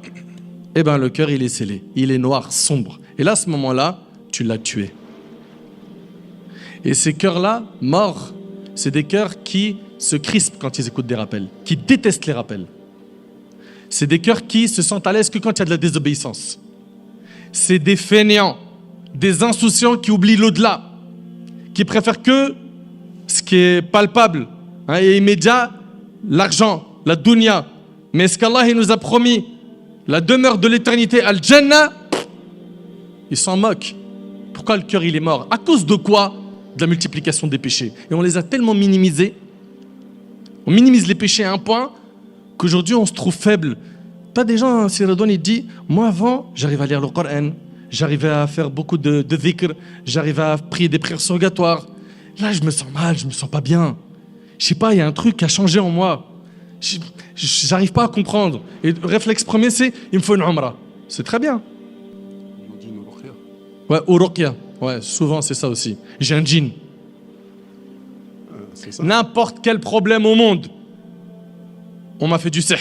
et ben le cœur il est scellé. Il est noir, sombre. Et là, à ce moment-là, tu l'as tué. Et ces cœurs-là, morts, c'est des cœurs qui se crispent quand ils écoutent des rappels, qui détestent les rappels. C'est des cœurs qui se sentent à l'aise que quand il y a de la désobéissance. C'est des fainéants, des insouciants qui oublient l'au-delà, qui préfèrent que ce qui est palpable et immédiat, l'argent, la dunya. Mais ce qu'Allah nous a promis, la demeure de l'éternité, al-Jannah, ils s'en moquent. Pourquoi le cœur il est mort? À cause de quoi? De la multiplication des péchés. Et on les a tellement minimisés. On minimise les péchés à un point qu'aujourd'hui on se trouve faible. Pas des gens, Siradouane il dit, moi avant, j'arrivais à lire le Coran, j'arrivais à faire beaucoup de dhikr, j'arrivais à prier des prières surrogatoires. Là, je me sens mal, je me sens pas bien. Je sais pas, il y a un truc qui a changé en moi. J'arrive pas à comprendre. Et le réflexe premier, c'est, il me faut une umrah. C'est très bien. Ouais, ou ruqya. Ouais, souvent c'est ça aussi. J'ai un djinn. N'importe quel problème au monde, on m'a fait du sihr.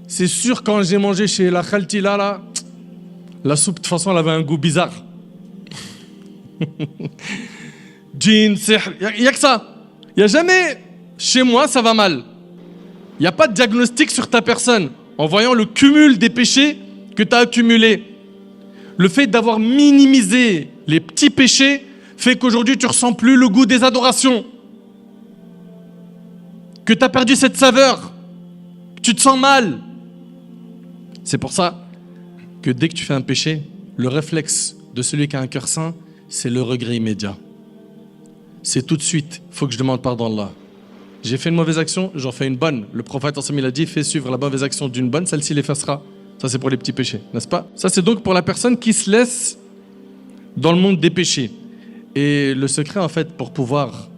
C'est sûr, quand j'ai mangé chez la Khaltila, là, la soupe, de toute façon, elle avait un goût bizarre. Djinn, sihr, il n'y a que ça. Il n'y a jamais, chez moi, ça va mal. Il n'y a pas de diagnostic sur ta personne en voyant le cumul des péchés que tu as accumulés. Le fait d'avoir minimisé les petits péchés fait qu'aujourd'hui, tu ne ressens plus le goût des adorations. Que tu as perdu cette saveur. Que tu te sens mal. C'est pour ça que dès que tu fais un péché, le réflexe de celui qui a un cœur saint, c'est le regret immédiat. C'est tout de suite, il faut que je demande pardon à Allah. J'ai fait une mauvaise action, j'en fais une bonne. Le prophète il a dit, fais suivre la mauvaise action d'une bonne, celle-ci l'effacera. Ça c'est pour les petits péchés, n'est-ce pas? Ça c'est donc pour la personne qui se laisse dans le monde des péchés. Et le secret en fait pour pouvoir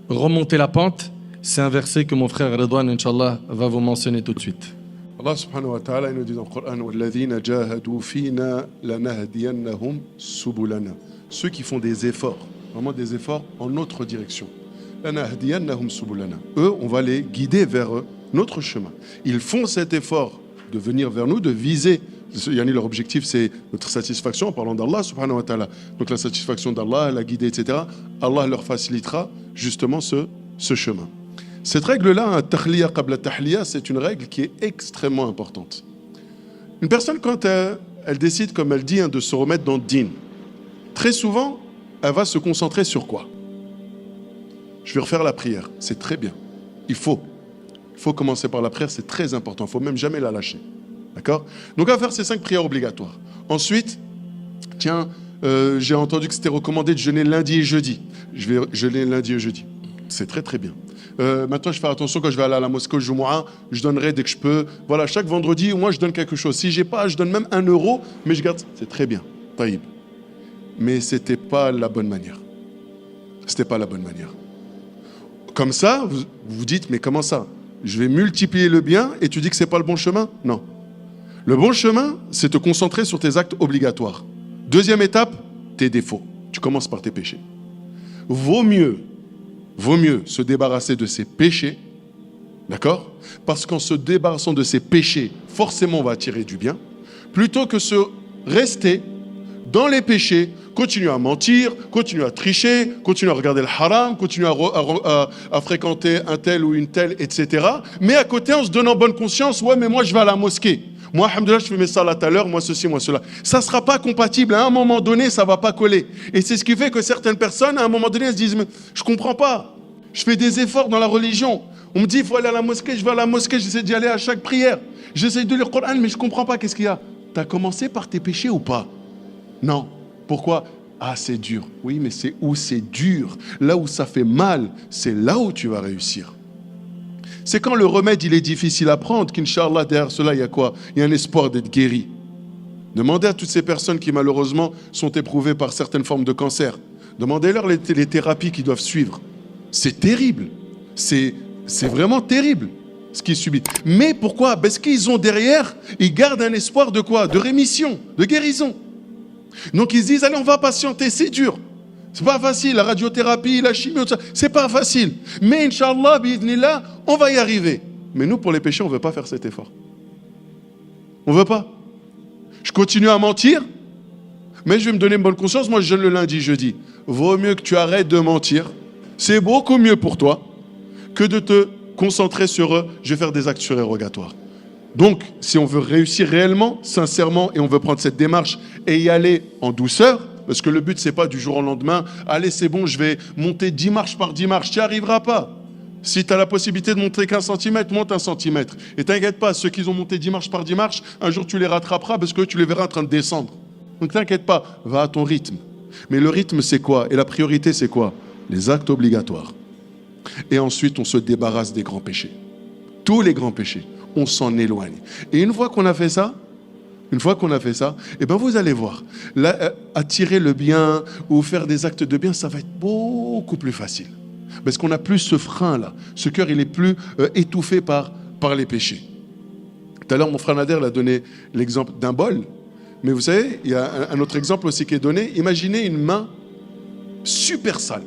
remonter la pente, c'est un verset que mon frère Redouane, Inch'Allah, va vous mentionner tout de suite. Allah subhanahu wa ta'ala il nous dit dans le Coran وَالَّذِينَ جَاهَدُوا فِينَا لَنَهْدِيَنَّهُمْ سُبُلَنَا. Ceux qui font des efforts, vraiment des efforts en notre direction. لَنَهْدِيَنَّهُمْ سُبُلَنَا. Eux, on va les guider vers notre chemin. Ils font cet effort de venir vers nous, de viser. Leur objectif, c'est notre satisfaction en parlant d'Allah subhanahu wa ta'ala. Donc la satisfaction d'Allah, la guider, etc. Allah leur facilitera justement ce chemin. Cette règle-là, tahliya qabla tahliya, c'est une règle qui est extrêmement importante. Une personne, quand elle décide, comme elle dit, de se remettre dans le din, très souvent, elle va se concentrer sur quoi? Je vais refaire la prière, c'est très bien. Il faut commencer par la prière, c'est très important. Il ne faut même jamais la lâcher. D'accord? Donc, elle va faire ces 5 prières obligatoires. Ensuite, tiens, j'ai entendu que c'était recommandé de jeûner lundi et jeudi. Je vais jeûner lundi et jeudi. C'est très très bien. Maintenant, je fais attention quand je vais aller à la mosquée au Jumu'ah, je donnerai dès que je peux. Voilà, chaque vendredi, moi, je donne quelque chose. Si j'ai pas, je donne même 1 euro, mais je garde. C'est très bien. Taïb. Mais c'était pas la bonne manière. C'était pas la bonne manière. Comme ça, vous vous dites, mais comment ça? Je vais multiplier le bien et tu dis que c'est pas le bon chemin? Non. Le bon chemin, c'est te concentrer sur tes actes obligatoires. Deuxième étape, tes défauts. Tu commences par tes péchés. Vaut mieux se débarrasser de ses péchés, d'accord? Parce qu'en se débarrassant de ses péchés, forcément on va attirer du bien, plutôt que rester dans les péchés continue à mentir, continue à tricher, continue à regarder le haram, continue à fréquenter un tel ou une telle, etc. Mais à côté, on se donne en bonne conscience, ouais, mais moi je vais à la mosquée. Moi, alhamdoulilah, je fais mes salats à l'heure, moi ceci, moi cela. Ça ne sera pas compatible. À un moment donné, ça ne va pas coller. Et c'est ce qui fait que certaines personnes, à un moment donné, elles se disent, mais je ne comprends pas. Je fais des efforts dans la religion. On me dit, il faut aller à la mosquée, je vais à la mosquée, j'essaie d'y aller à chaque prière. J'essaie de lire le Coran, mais je ne comprends pas, qu'est-ce qu'il y a? Tu as commencé par tes péchés ou pas? Non. Pourquoi? Ah, c'est dur. Oui, mais c'est où c'est dur. Là où ça fait mal, c'est là où tu vas réussir. C'est quand le remède, il est difficile à prendre, qu'Inch'Allah, derrière cela, il y a quoi? Il y a un espoir d'être guéri. Demandez à toutes ces personnes qui, malheureusement, sont éprouvées par certaines formes de cancer. Demandez-leur les thérapies qu'ils doivent suivre. C'est terrible. C'est vraiment terrible, ce qu'ils subissent. Mais pourquoi? Parce qu'ils ont derrière, ils gardent un espoir de quoi? De rémission, de guérison. Donc ils se disent, allez, on va patienter, c'est dur. C'est pas facile, la radiothérapie, la chimie, c'est pas facile. Mais Inch'Allah, bi'idhnillah, on va y arriver. Mais nous, pour les péchés, on ne veut pas faire cet effort. On ne veut pas. Je continue à mentir, mais je vais me donner une bonne conscience. Moi, je jeûne le lundi, jeudi. Vaut mieux que tu arrêtes de mentir. C'est beaucoup mieux pour toi que de te concentrer sur je vais faire des actes surérogatoires. Donc, si on veut réussir réellement, sincèrement, et on veut prendre cette démarche et y aller en douceur, parce que le but, c'est pas du jour au lendemain, allez, c'est bon, je vais monter 10 marches par 10 marches. Tu n'y arriveras pas. Si tu as la possibilité de monter qu'1 centimètre, monte 1 centimètre. Et t'inquiète pas, ceux qui ont monté 10 marches par 10 marches, un jour tu les rattraperas parce que tu les verras en train de descendre. Donc t'inquiète pas, va à ton rythme. Mais le rythme, c'est quoi? Et la priorité, c'est quoi? Les actes obligatoires. Et ensuite, on se débarrasse des grands péchés. Tous les grands péchés, on s'en éloigne. Et une fois qu'on a fait ça, eh ben vous allez voir, là, attirer le bien ou faire des actes de bien, ça va être beaucoup plus facile. Parce qu'on n'a plus ce frein-là. Ce cœur, il est plus étouffé par les péchés. Tout à l'heure, mon frère Nader a donné l'exemple d'un bol. Mais vous savez, il y a un autre exemple aussi qui est donné. Imaginez une main super sale.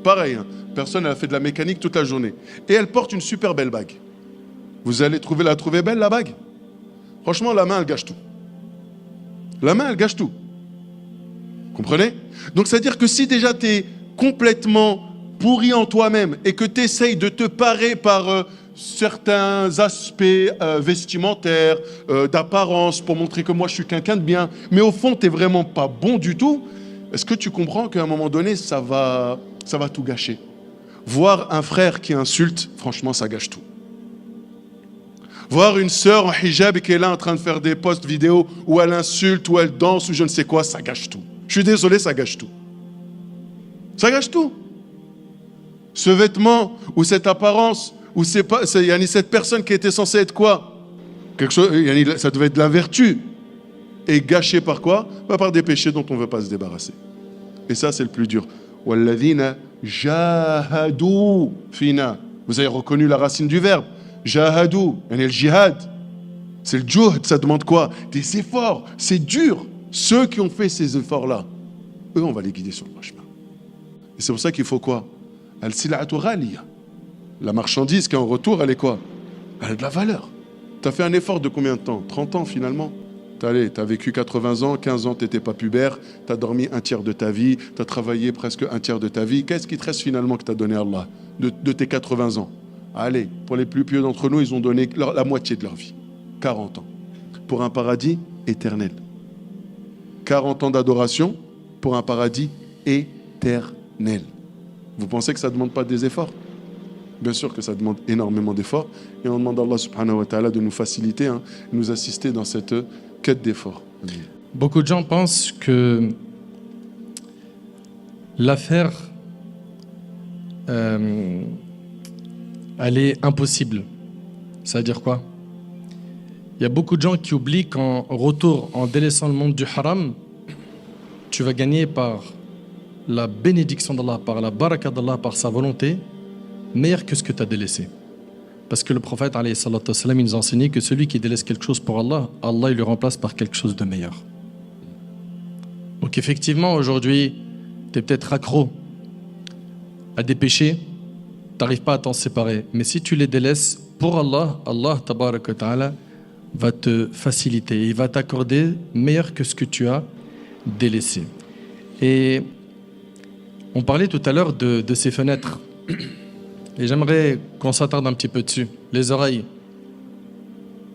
Pareil, hein. Personne n'a fait de la mécanique toute la journée. Et elle porte une super belle bague. Vous allez la trouver belle, la bague? Franchement, la main, elle gâche tout. La main, elle gâche tout. Comprenez? Donc, c'est-à-dire que si déjà tu es complètement pourri en toi-même et que tu essayes de te parer par certains aspects vestimentaires, d'apparence, pour montrer que moi, je suis quelqu'un de bien, mais au fond, tu n'es vraiment pas bon du tout, est-ce que tu comprends qu'à un moment donné, ça va tout gâcher? Voir un frère qui insulte, franchement, ça gâche tout. Voir une sœur en hijab qui est là en train de faire des posts vidéo où elle insulte, où elle danse, ou je ne sais quoi, ça gâche tout. Je suis désolé, ça gâche tout. Ça gâche tout. Ce vêtement, ou cette apparence, ou cette personne qui était censée être quoi? Quelque chose, ça devait être de la vertu. Et gâché par quoi? Par des péchés dont on ne veut pas se débarrasser. Et ça, c'est le plus dur. وَالَّذِينَ جَاهَدُوا فِينَا. Vous avez reconnu la racine du verbe. Jahadou, le jihad, c'est le juhd, ça demande quoi? Des efforts, c'est dur. Ceux qui ont fait ces efforts-là, eux, on va les guider sur le chemin. Et c'est pour ça qu'il faut quoi? Al-sil'atu ghaliya. La marchandise qui est en retour, elle est quoi? Elle a de la valeur. Tu as fait un effort de combien de temps? 30 ans finalement. Tu as vécu 80 ans, 15 ans, tu n'étais pas pubère, tu as dormi un tiers de ta vie, tu as travaillé presque un tiers de ta vie. Qu'est-ce qui te reste finalement que tu as donné à Allah de tes 80 ans? Allez, pour les plus pieux d'entre nous, ils ont donné la moitié de leur vie. 40 ans. Pour un paradis éternel. 40 ans d'adoration pour un paradis éternel. Vous pensez que ça ne demande pas des efforts? Bien sûr que ça demande énormément d'efforts. Et on demande à Allah subhanahu wa ta'ala de nous faciliter, de nous assister dans cette quête d'efforts. Beaucoup de gens pensent que l'affaire elle est impossible. Ça veut dire quoi? Il y a beaucoup de gens qui oublient qu'en retour, en délaissant le monde du haram, tu vas gagner par la bénédiction d'Allah, par la baraka d'Allah, par sa volonté, meilleur que ce que tu as délaissé. Parce que le prophète, alayhi salatu wassalam, il nous a enseigné que celui qui délaisse quelque chose pour Allah, Allah il le remplace par quelque chose de meilleur. Donc effectivement, aujourd'hui, tu es peut-être accro à des péchés, tu n'arrives pas à t'en séparer. Mais si tu les délaisses pour Allah, Allah tabaraka wa ta'ala va te faciliter. Il va t'accorder meilleur que ce que tu as délaissé. Et on parlait tout à l'heure de ces fenêtres. Et j'aimerais qu'on s'attarde un petit peu dessus. Les oreilles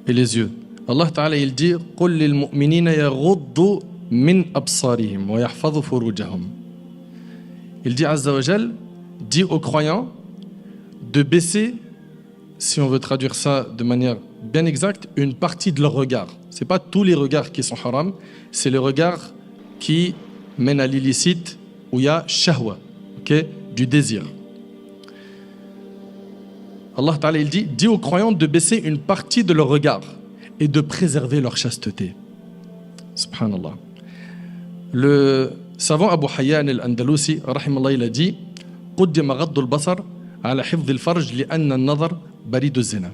et les yeux. Allah Ta'ala, il dit قُلْ لِلْمُؤْمِنِينَ يَغُضُّوا مِنْ أَبْصَارِهِمْ وَيَحْفَظُوا فُرُوجَهُمْ. Il dit Azza wa Jal, dit aux croyants de baisser, si on veut traduire ça de manière bien exacte, une partie de leur regard. C'est pas tous les regards qui sont haram, c'est les regards qui mènent à l'illicite, où il y a shahwa, okay, du désir. Allah Ta'ala, il dit aux croyants de baisser une partie de leur regard et de préserver leur chasteté. Subhanallah. Le savant Abu Hayyan al-Andalusi, rahimallah, il a dit قُدِّمَ غَضُّ الْبَصَرِ عَلَى حِفْظِ الْفَرْجِ لِأَنَّ النَّظَرَ بَرِيدُ الزِّنَا.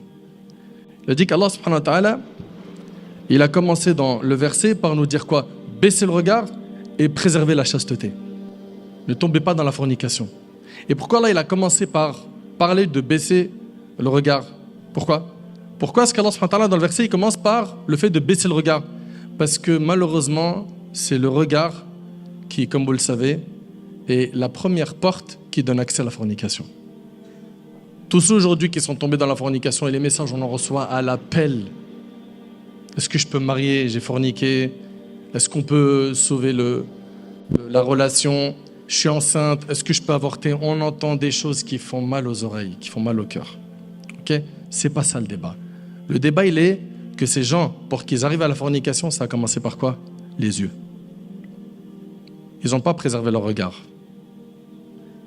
Il a dit qu'Allah subhanahu wa ta'ala, il a commencé dans le verset par nous dire quoi? Baisser le regard et préserver la chasteté. Ne tombez pas dans la fornication. Et pourquoi là il a commencé par parler de baisser le regard? Pourquoi est-ce qu'Allah subhanahu wa ta'ala dans le verset il commence par le fait de baisser le regard? Parce que malheureusement c'est le regard qui, comme vous le savez, est la première porte qui donne accès à la fornication. Tous ceux aujourd'hui qui sont tombés dans la fornication et les messages on en reçoit à l'appel. Est-ce que je peux me marier? J'ai forniqué. Est-ce qu'on peut sauver la relation? Je suis enceinte. Est-ce que je peux avorter? On entend des choses qui font mal aux oreilles, qui font mal au cœur. Ok? C'est pas ça le débat. Le débat il est que ces gens, pour qu'ils arrivent à la fornication, ça a commencé par quoi? Les yeux. Ils n'ont pas préservé leur regard.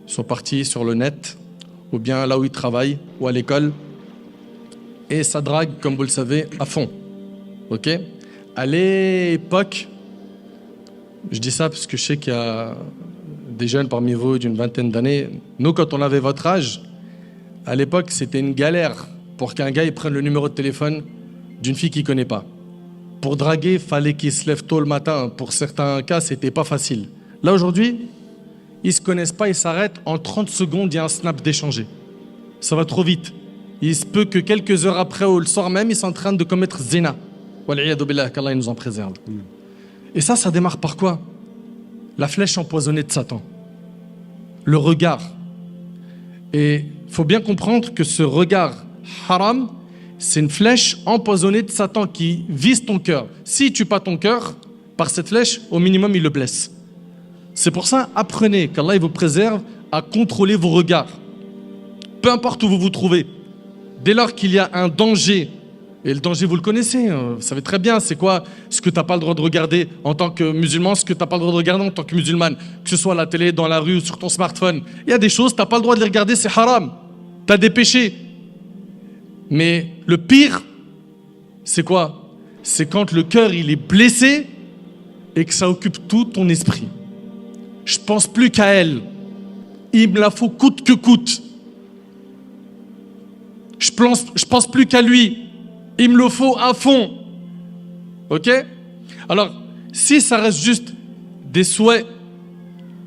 Ils sont partis sur le net, ou bien là où ils travaillent, ou à l'école, et ça drague, comme vous le savez, à fond. Ok? À l'époque, je dis ça parce que je sais qu'il y a des jeunes parmi vous d'une vingtaine d'années. Nous, quand on avait votre âge, à l'époque, c'était une galère pour qu'un gars il prenne le numéro de téléphone d'une fille qu'il ne connaît pas. Pour draguer, il fallait qu'il se lève tôt le matin. Pour certains cas, c'était pas facile. Là, aujourd'hui, ils ne se connaissent pas, ils s'arrêtent. En 30 secondes, il y a un snap d'échanger. Ça va trop vite. Il se peut que quelques heures après ou le soir même, ils sont en train de commettre zina. Wal'iyadu billah, qu'Allah nous en préserve. Et ça démarre par quoi? La flèche empoisonnée de Satan. Le regard. Et il faut bien comprendre que ce regard haram, c'est une flèche empoisonnée de Satan qui vise ton cœur. Si tu tues pas ton cœur, par cette flèche, au minimum, il le blesse. C'est pour ça, apprenez qu'Allah vous préserve à contrôler vos regards. Peu importe où vous vous trouvez. Dès lors qu'il y a un danger, et le danger vous le connaissez, vous savez très bien c'est quoi ce que tu n'as pas le droit de regarder en tant que musulman, ce que tu n'as pas le droit de regarder en tant que musulmane, que ce soit à la télé, dans la rue ou sur ton smartphone. Il y a des choses, tu n'as pas le droit de les regarder, c'est haram. Tu as des péchés. Mais le pire, c'est quoi? C'est quand le cœur il est blessé et que ça occupe tout ton esprit. Je pense plus qu'à elle. Il me la faut coûte que coûte. Je pense plus qu'à lui. Il me le faut à fond. Ok? Alors, si ça reste juste des souhaits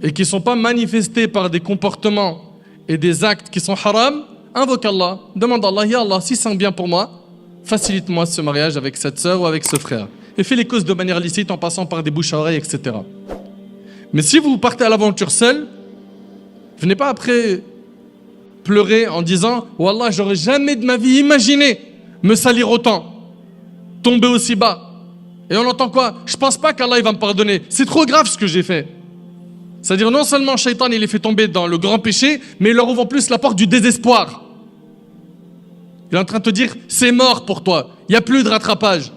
et qui ne sont pas manifestés par des comportements et des actes qui sont haram, invoque Allah, demande à Allah, ya Allah, si c'est bien pour moi, facilite-moi ce mariage avec cette sœur ou avec ce frère. Et fais les causes de manière licite en passant par des bouches à oreilles, etc. Mais si vous partez à l'aventure seul, venez pas après pleurer en disant « Wallah, j'aurais jamais de ma vie imaginé me salir autant, tomber aussi bas. » Et on entend quoi? Je pense pas qu'Allah va me pardonner. C'est trop grave ce que j'ai fait. C'est-à-dire non seulement Shaitan il les fait tomber dans le grand péché, mais il leur ouvre en plus la porte du désespoir. Il est en train de te dire c'est mort pour toi, il n'y a plus de rattrapage.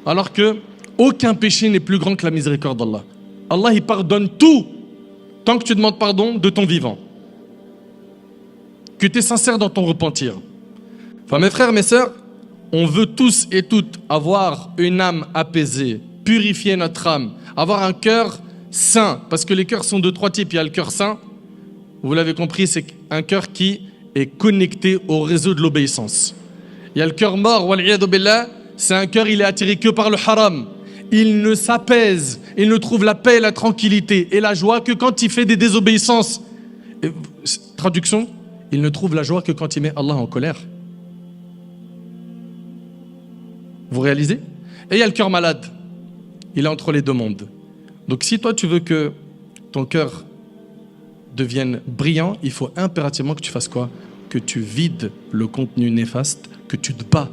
Alors que aucun péché n'est plus grand que la miséricorde d'Allah. Allah il pardonne tout tant que tu demandes pardon de ton vivant. Que tu es sincère dans ton repentir. Enfin mes frères, mes sœurs, on veut tous et toutes avoir une âme apaisée, purifier notre âme, avoir un cœur saint. Parce que les cœurs sont de trois types. Il y a le cœur saint, vous l'avez compris, c'est un cœur qui est connecté au réseau de l'obéissance. Il y a le cœur mort, wal'iyadu billah, c'est un cœur, il est attiré que par le haram. Il ne s'apaise, il ne trouve la paix, la tranquillité et la joie que quand il fait des désobéissances. Et, traduction, il ne trouve la joie que quand il met Allah en colère. Vous réalisez? Et il y a le cœur malade. Il est entre les deux mondes. Donc si toi tu veux que ton cœur devienne brillant, il faut impérativement que tu fasses quoi? Que tu vides le contenu néfaste, que tu te bats.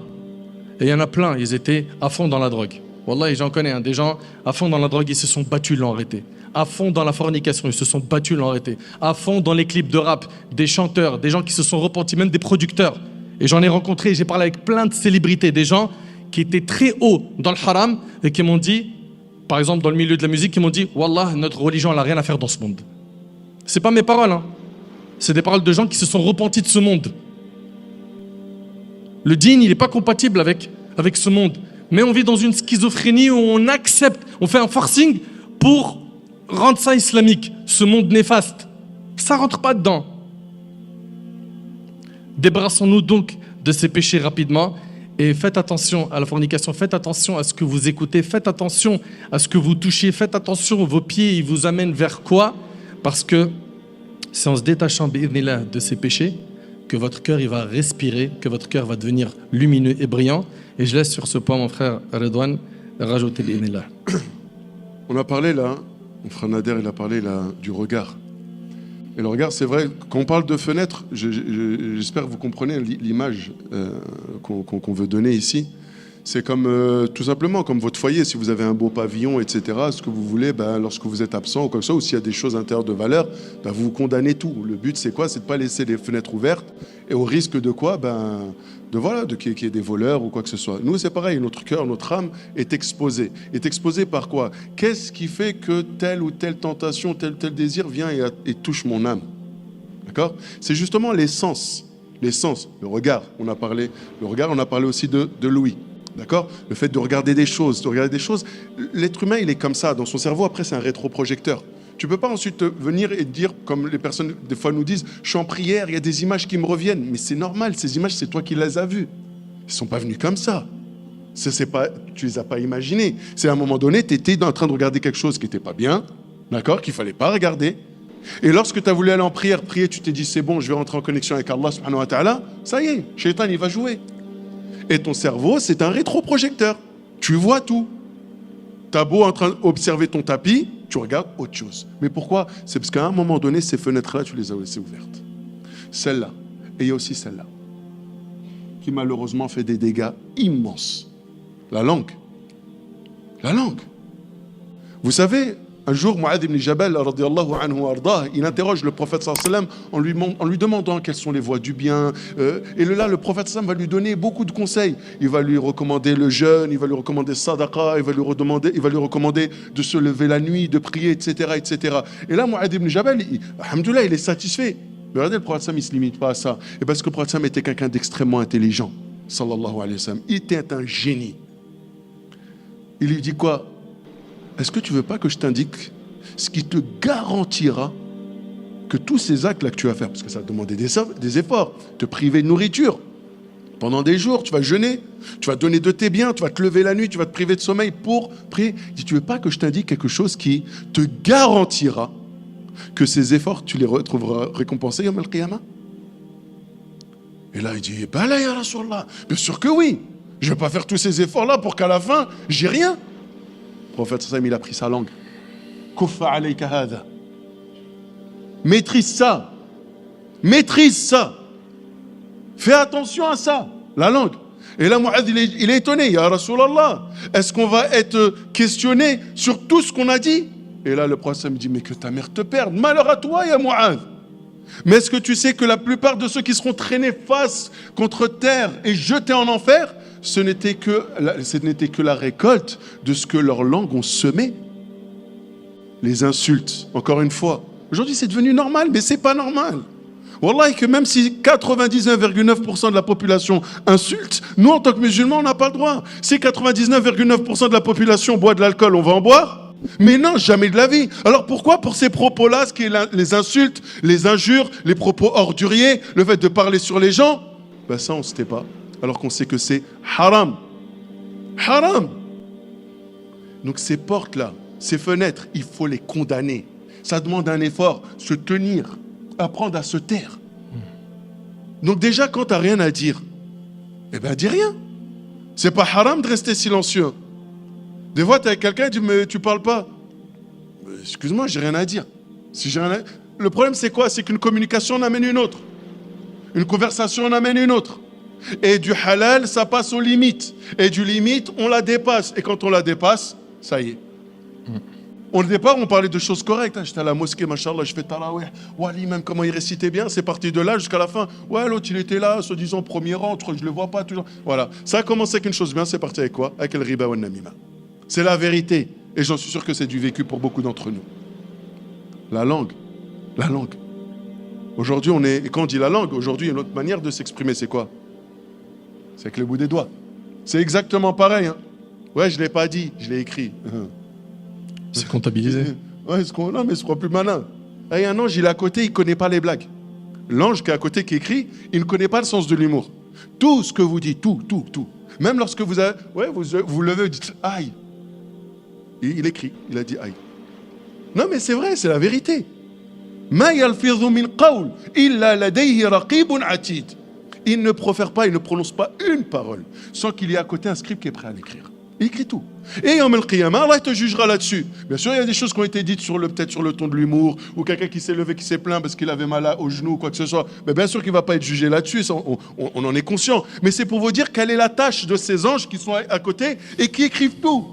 Et il y en a plein, ils étaient à fond dans la drogue. Wallah, j'en connais, des gens à fond dans la drogue, ils se sont battus, l'ont arrêté. À fond dans la fornication, ils se sont battus, l'ont arrêté. À fond dans les clips de rap, des chanteurs, des gens qui se sont repentis, même des producteurs. Et j'en ai rencontré, j'ai parlé avec plein de célébrités, des gens qui étaient très hauts dans le haram et qui m'ont dit, par exemple dans le milieu de la musique, qui m'ont dit « Wallah, notre religion, elle n'a rien à faire dans ce monde ». C'est pas mes paroles, hein. C'est des paroles de gens qui se sont repentis de ce monde. Le dîn, il n'est pas compatible avec ce monde. Mais on vit dans une schizophrénie où on accepte, on fait un forcing pour rendre ça islamique, ce monde néfaste. Ça rentre pas dedans. Débarrassons-nous donc de ces péchés rapidement et faites attention à la fornication, faites attention à ce que vous écoutez, faites attention à ce que vous touchez, faites attention, vos pieds, ils vous amènent vers quoi? Parce que c'est en se détachant de ces péchés que votre cœur il va respirer, que votre cœur va devenir lumineux et brillant. Et je laisse sur ce point mon frère Redouane rajouter l'idnillah. On a parlé là, mon frère Nader il a parlé là du regard. Et le regard, c'est vrai, quand on parle de fenêtre, j'espère que vous comprenez l'image qu'on veut donner ici. C'est comme, tout simplement, comme votre foyer. Si vous avez un beau pavillon, etc., ce que vous voulez, lorsque vous êtes absent ou comme ça, ou s'il y a des choses intérieures de valeur, vous condamnez tout. Le but, c'est quoi? C'est de ne pas laisser les fenêtres ouvertes. Et au risque de quoi? Qu'il y ait des voleurs ou quoi que ce soit. Nous, c'est pareil. Notre cœur, notre âme est exposée. Est exposée par quoi? Qu'est-ce qui fait que telle ou telle tentation, tel désir vient et touche mon âme? D'accord? C'est justement l'essence. L'essence, le regard. On a parlé aussi de l'ouïe. D'accord? Le fait de regarder des choses, l'être humain, il est comme ça. Dans son cerveau, après, c'est un rétroprojecteur. Tu ne peux pas ensuite venir et dire, comme les personnes, des fois, nous disent, je suis en prière, il y a des images qui me reviennent. Mais c'est normal, ces images, c'est toi qui les as vues. Ils ne sont pas venus comme ça. Tu ne les as pas imaginées. C'est à un moment donné, tu étais en train de regarder quelque chose qui n'était pas bien, d'accord? Qu'il ne fallait pas regarder. Et lorsque tu as voulu aller en prière, prier, tu t'es dit, c'est bon, je vais rentrer en connexion avec Allah, subhanahu wa ta'ala, ça y est, Shaitan, il va jouer. Et ton cerveau, c'est un rétroprojecteur. Tu vois tout. Tu as beau en train d'observer ton tapis, tu regardes autre chose. Mais pourquoi? C'est parce qu'à un moment donné, ces fenêtres-là, tu les as laissées ouvertes. Celle-là. Et il y a aussi celle-là, qui malheureusement fait des dégâts immenses. La langue. La langue. Vous savez, un jour, Mu'adh ibn Jabal, radiyallahu anhu ardah, il interroge le prophète sallam en lui demandant quelles sont les voies du bien. Et là, le prophète sallam va lui donner beaucoup de conseils. Il va lui recommander le jeûne, il va lui recommander sadaqa, il va lui recommander de se lever la nuit, de prier, etc., etc. Et là, Mu'adh ibn Jabal, alhamdoulilah, il est satisfait. Mais regardez, le prophète sallam, il ne se limite pas à ça. Et parce que le prophète sallam était quelqu'un d'extrêmement intelligent, sallallahu alayhi wa sallam. Il était un génie. Il lui dit quoi? Est-ce que tu ne veux pas que je t'indique ce qui te garantira que tous ces actes-là que tu vas faire, parce que ça va demander des efforts, te priver de nourriture, pendant des jours, tu vas jeûner, tu vas donner de tes biens, tu vas te lever la nuit, tu vas te priver de sommeil pour prier. Il dit, tu ne veux pas que je t'indique quelque chose qui te garantira que ces efforts, tu les retrouveras récompensés yawm al-qiyamah? Et là, il dit, bah là, ya Rasulallah, bien sûr que oui. Je ne vais pas faire tous ces efforts-là pour qu'à la fin, j'ai rien. Le prophète sallam, il a pris sa langue. Kuffa alayka hada. Maîtrise ça. Maîtrise ça. Fais attention à ça. La langue. Et là, Mu'adh, il est étonné. Ya Rasulallah, est-ce qu'on va être questionné sur tout ce qu'on a dit? Et là, le prophète sallam dit, mais que ta mère te perde. Malheur à toi, ya Mu'adh. Mais est-ce que tu sais que la plupart de ceux qui seront traînés face contre terre et jetés en enfer, ce n'était que la récolte de ce que leurs langues ont semé? Les insultes, encore une fois. Aujourd'hui, c'est devenu normal, mais c'est pas normal. Wallahi, que même si 99,9% de la population insulte, nous, en tant que musulmans, on n'a pas le droit. Si 99,9% de la population boit de l'alcool, on va en boire? Mais non, jamais de la vie. Alors pourquoi pour ces propos-là, ce qui est les insultes, les injures, les propos orduriers, le fait de parler sur les gens, ça, on ne se tait pas. Alors qu'on sait que c'est haram. Haram. Donc ces portes-là, ces fenêtres, il faut les condamner. Ça demande un effort, se tenir, apprendre à se taire. Donc déjà, quand tu n'as rien à dire, dis rien. C'est pas haram de rester silencieux. Des fois, tu es avec quelqu'un, tu dis, mais tu parles pas. Excuse-moi, j'ai rien à dire. Le problème, c'est quoi? C'est qu'une communication en amène une autre. Une conversation en amène une autre. Et du halal, ça passe aux limites. Et du limite, on la dépasse. Et quand on la dépasse, ça y est. Au départ, on parlait de choses correctes. J'étais à la mosquée, machallah, je fais tarawih. Wali, même comment il récitait bien. C'est parti de là jusqu'à la fin. Ouais, l'autre, il était là, soi-disant premier rang. Je ne le vois pas toujours. Voilà. Ça a commencé avec une chose bien. C'est parti avec quoi? Avec le riba ou le namima. C'est la vérité. Et j'en suis sûr que c'est du vécu pour beaucoup d'entre nous. La langue. La langue. Aujourd'hui, et quand on dit la langue, aujourd'hui, une autre manière de s'exprimer, c'est quoi? C'est avec le bout des doigts. C'est exactement pareil. Hein. Ouais, je ne l'ai pas dit, je l'ai écrit. C'est comptabilisé. Ouais, non, mais ce sera plus malin. Il y a un ange, il est à côté, il ne connaît pas les blagues. L'ange qui est à côté, qui écrit, il ne connaît pas le sens de l'humour. Tout ce que vous dites, tout. Même lorsque vous levez, vous dites aïe. Il écrit, il a dit aïe. Non, mais c'est vrai, c'est la vérité. Ma yalfidhu min qawl illa ladayhi raqibun atid. Il ne profère pas, il ne prononce pas une parole sans qu'il y ait à côté un scribe qui est prêt à l'écrire. Il écrit tout. Et Yawm al-Qiyamah, Allah te jugera là-dessus. Bien sûr, il y a des choses qui ont été dites peut-être sur le ton de l'humour, ou quelqu'un qui s'est levé, qui s'est plaint parce qu'il avait mal au genou, ou quoi que ce soit. Mais bien sûr qu'il ne va pas être jugé là-dessus, ça, on en est conscient. Mais c'est pour vous dire quelle est la tâche de ces anges qui sont à côté et qui écrivent tout.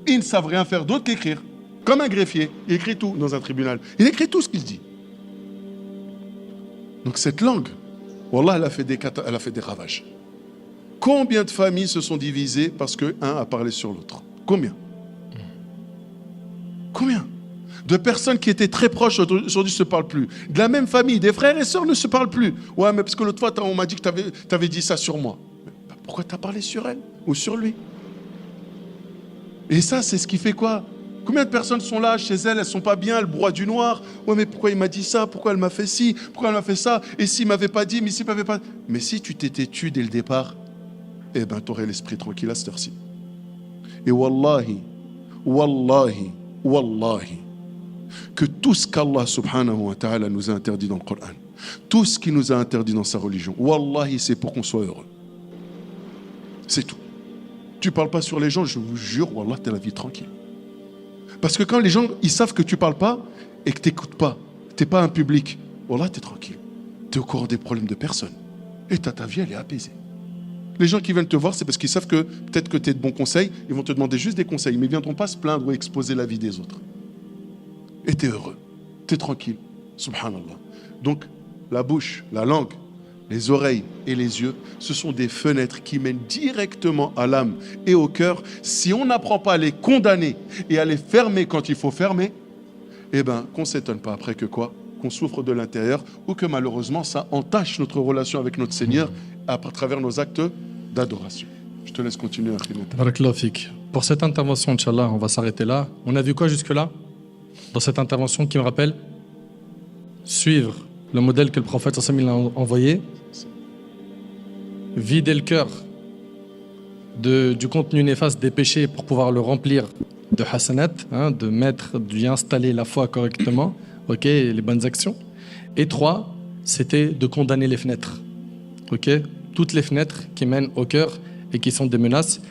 Ils ne savent rien faire d'autre qu'écrire. Comme un greffier, il écrit tout dans un tribunal. Il écrit tout ce qu'il dit. Donc cette langue, Wallah, elle a fait des ravages. Combien de familles se sont divisées parce qu'un a parlé sur l'autre? Combien de personnes qui étaient très proches aujourd'hui ne se parlent plus. De la même famille, des frères et sœurs ne se parlent plus. Ouais, mais parce que l'autre fois, on m'a dit que tu avais dit ça sur moi. Mais pourquoi tu as parlé sur elle ou sur lui? Et ça, c'est ce qui fait quoi? Combien de personnes sont là, chez elles, elles ne sont pas bien, elles broient du noir. Ouais, mais pourquoi il m'a dit ça? Pourquoi elle m'a fait ci? Pourquoi elle m'a fait ça? Et s'il ne m'avait pas dit, mais s'il ne m'avait pas... Mais si tu t'étais tué dès le départ, eh ben, tu aurais l'esprit tranquille à cette heure-ci. Et wallahi, que tout ce qu'Allah subhanahu wa ta'ala nous a interdit dans le Coran, tout ce qu'il nous a interdit dans sa religion, wallahi, c'est pour qu'on soit heureux. C'est tout. Tu ne parles pas sur les gens, je vous jure, wallah, tu as la vie tranquille. Parce que quand les gens, ils savent que tu ne parles pas et que tu n'écoutes pas, tu n'es pas un public, wallah, tu es tranquille. Tu es au courant des problèmes de personne. Et ta vie, elle est apaisée. Les gens qui viennent te voir, c'est parce qu'ils savent que peut-être que tu es de bons conseils, ils vont te demander juste des conseils, mais ils ne viendront pas se plaindre ou exposer la vie des autres. Et tu es heureux, tu es tranquille, subhanallah. Donc, la bouche, la langue, les oreilles et les yeux, ce sont des fenêtres qui mènent directement à l'âme et au cœur. Si on n'apprend pas à les condamner et à les fermer quand il faut fermer, eh bien, qu'on ne s'étonne pas après que quoi? Qu'on souffre de l'intérieur ou que malheureusement, ça entache notre relation avec notre Seigneur à travers nos actes d'adoration. Je te laisse continuer. Barakallahu fik. Pour cette intervention, Inch'Allah, on va s'arrêter là. On a vu quoi jusque-là? Dans cette intervention qui me rappelle suivre le modèle que le prophète sallallahu alayhi wa sallam a envoyé, vider le cœur du contenu néfaste des péchés pour pouvoir le remplir de hasanat, d'y installer la foi correctement, les bonnes actions. Et 3, c'était de condamner les fenêtres. Toutes les fenêtres qui mènent au cœur et qui sont des menaces.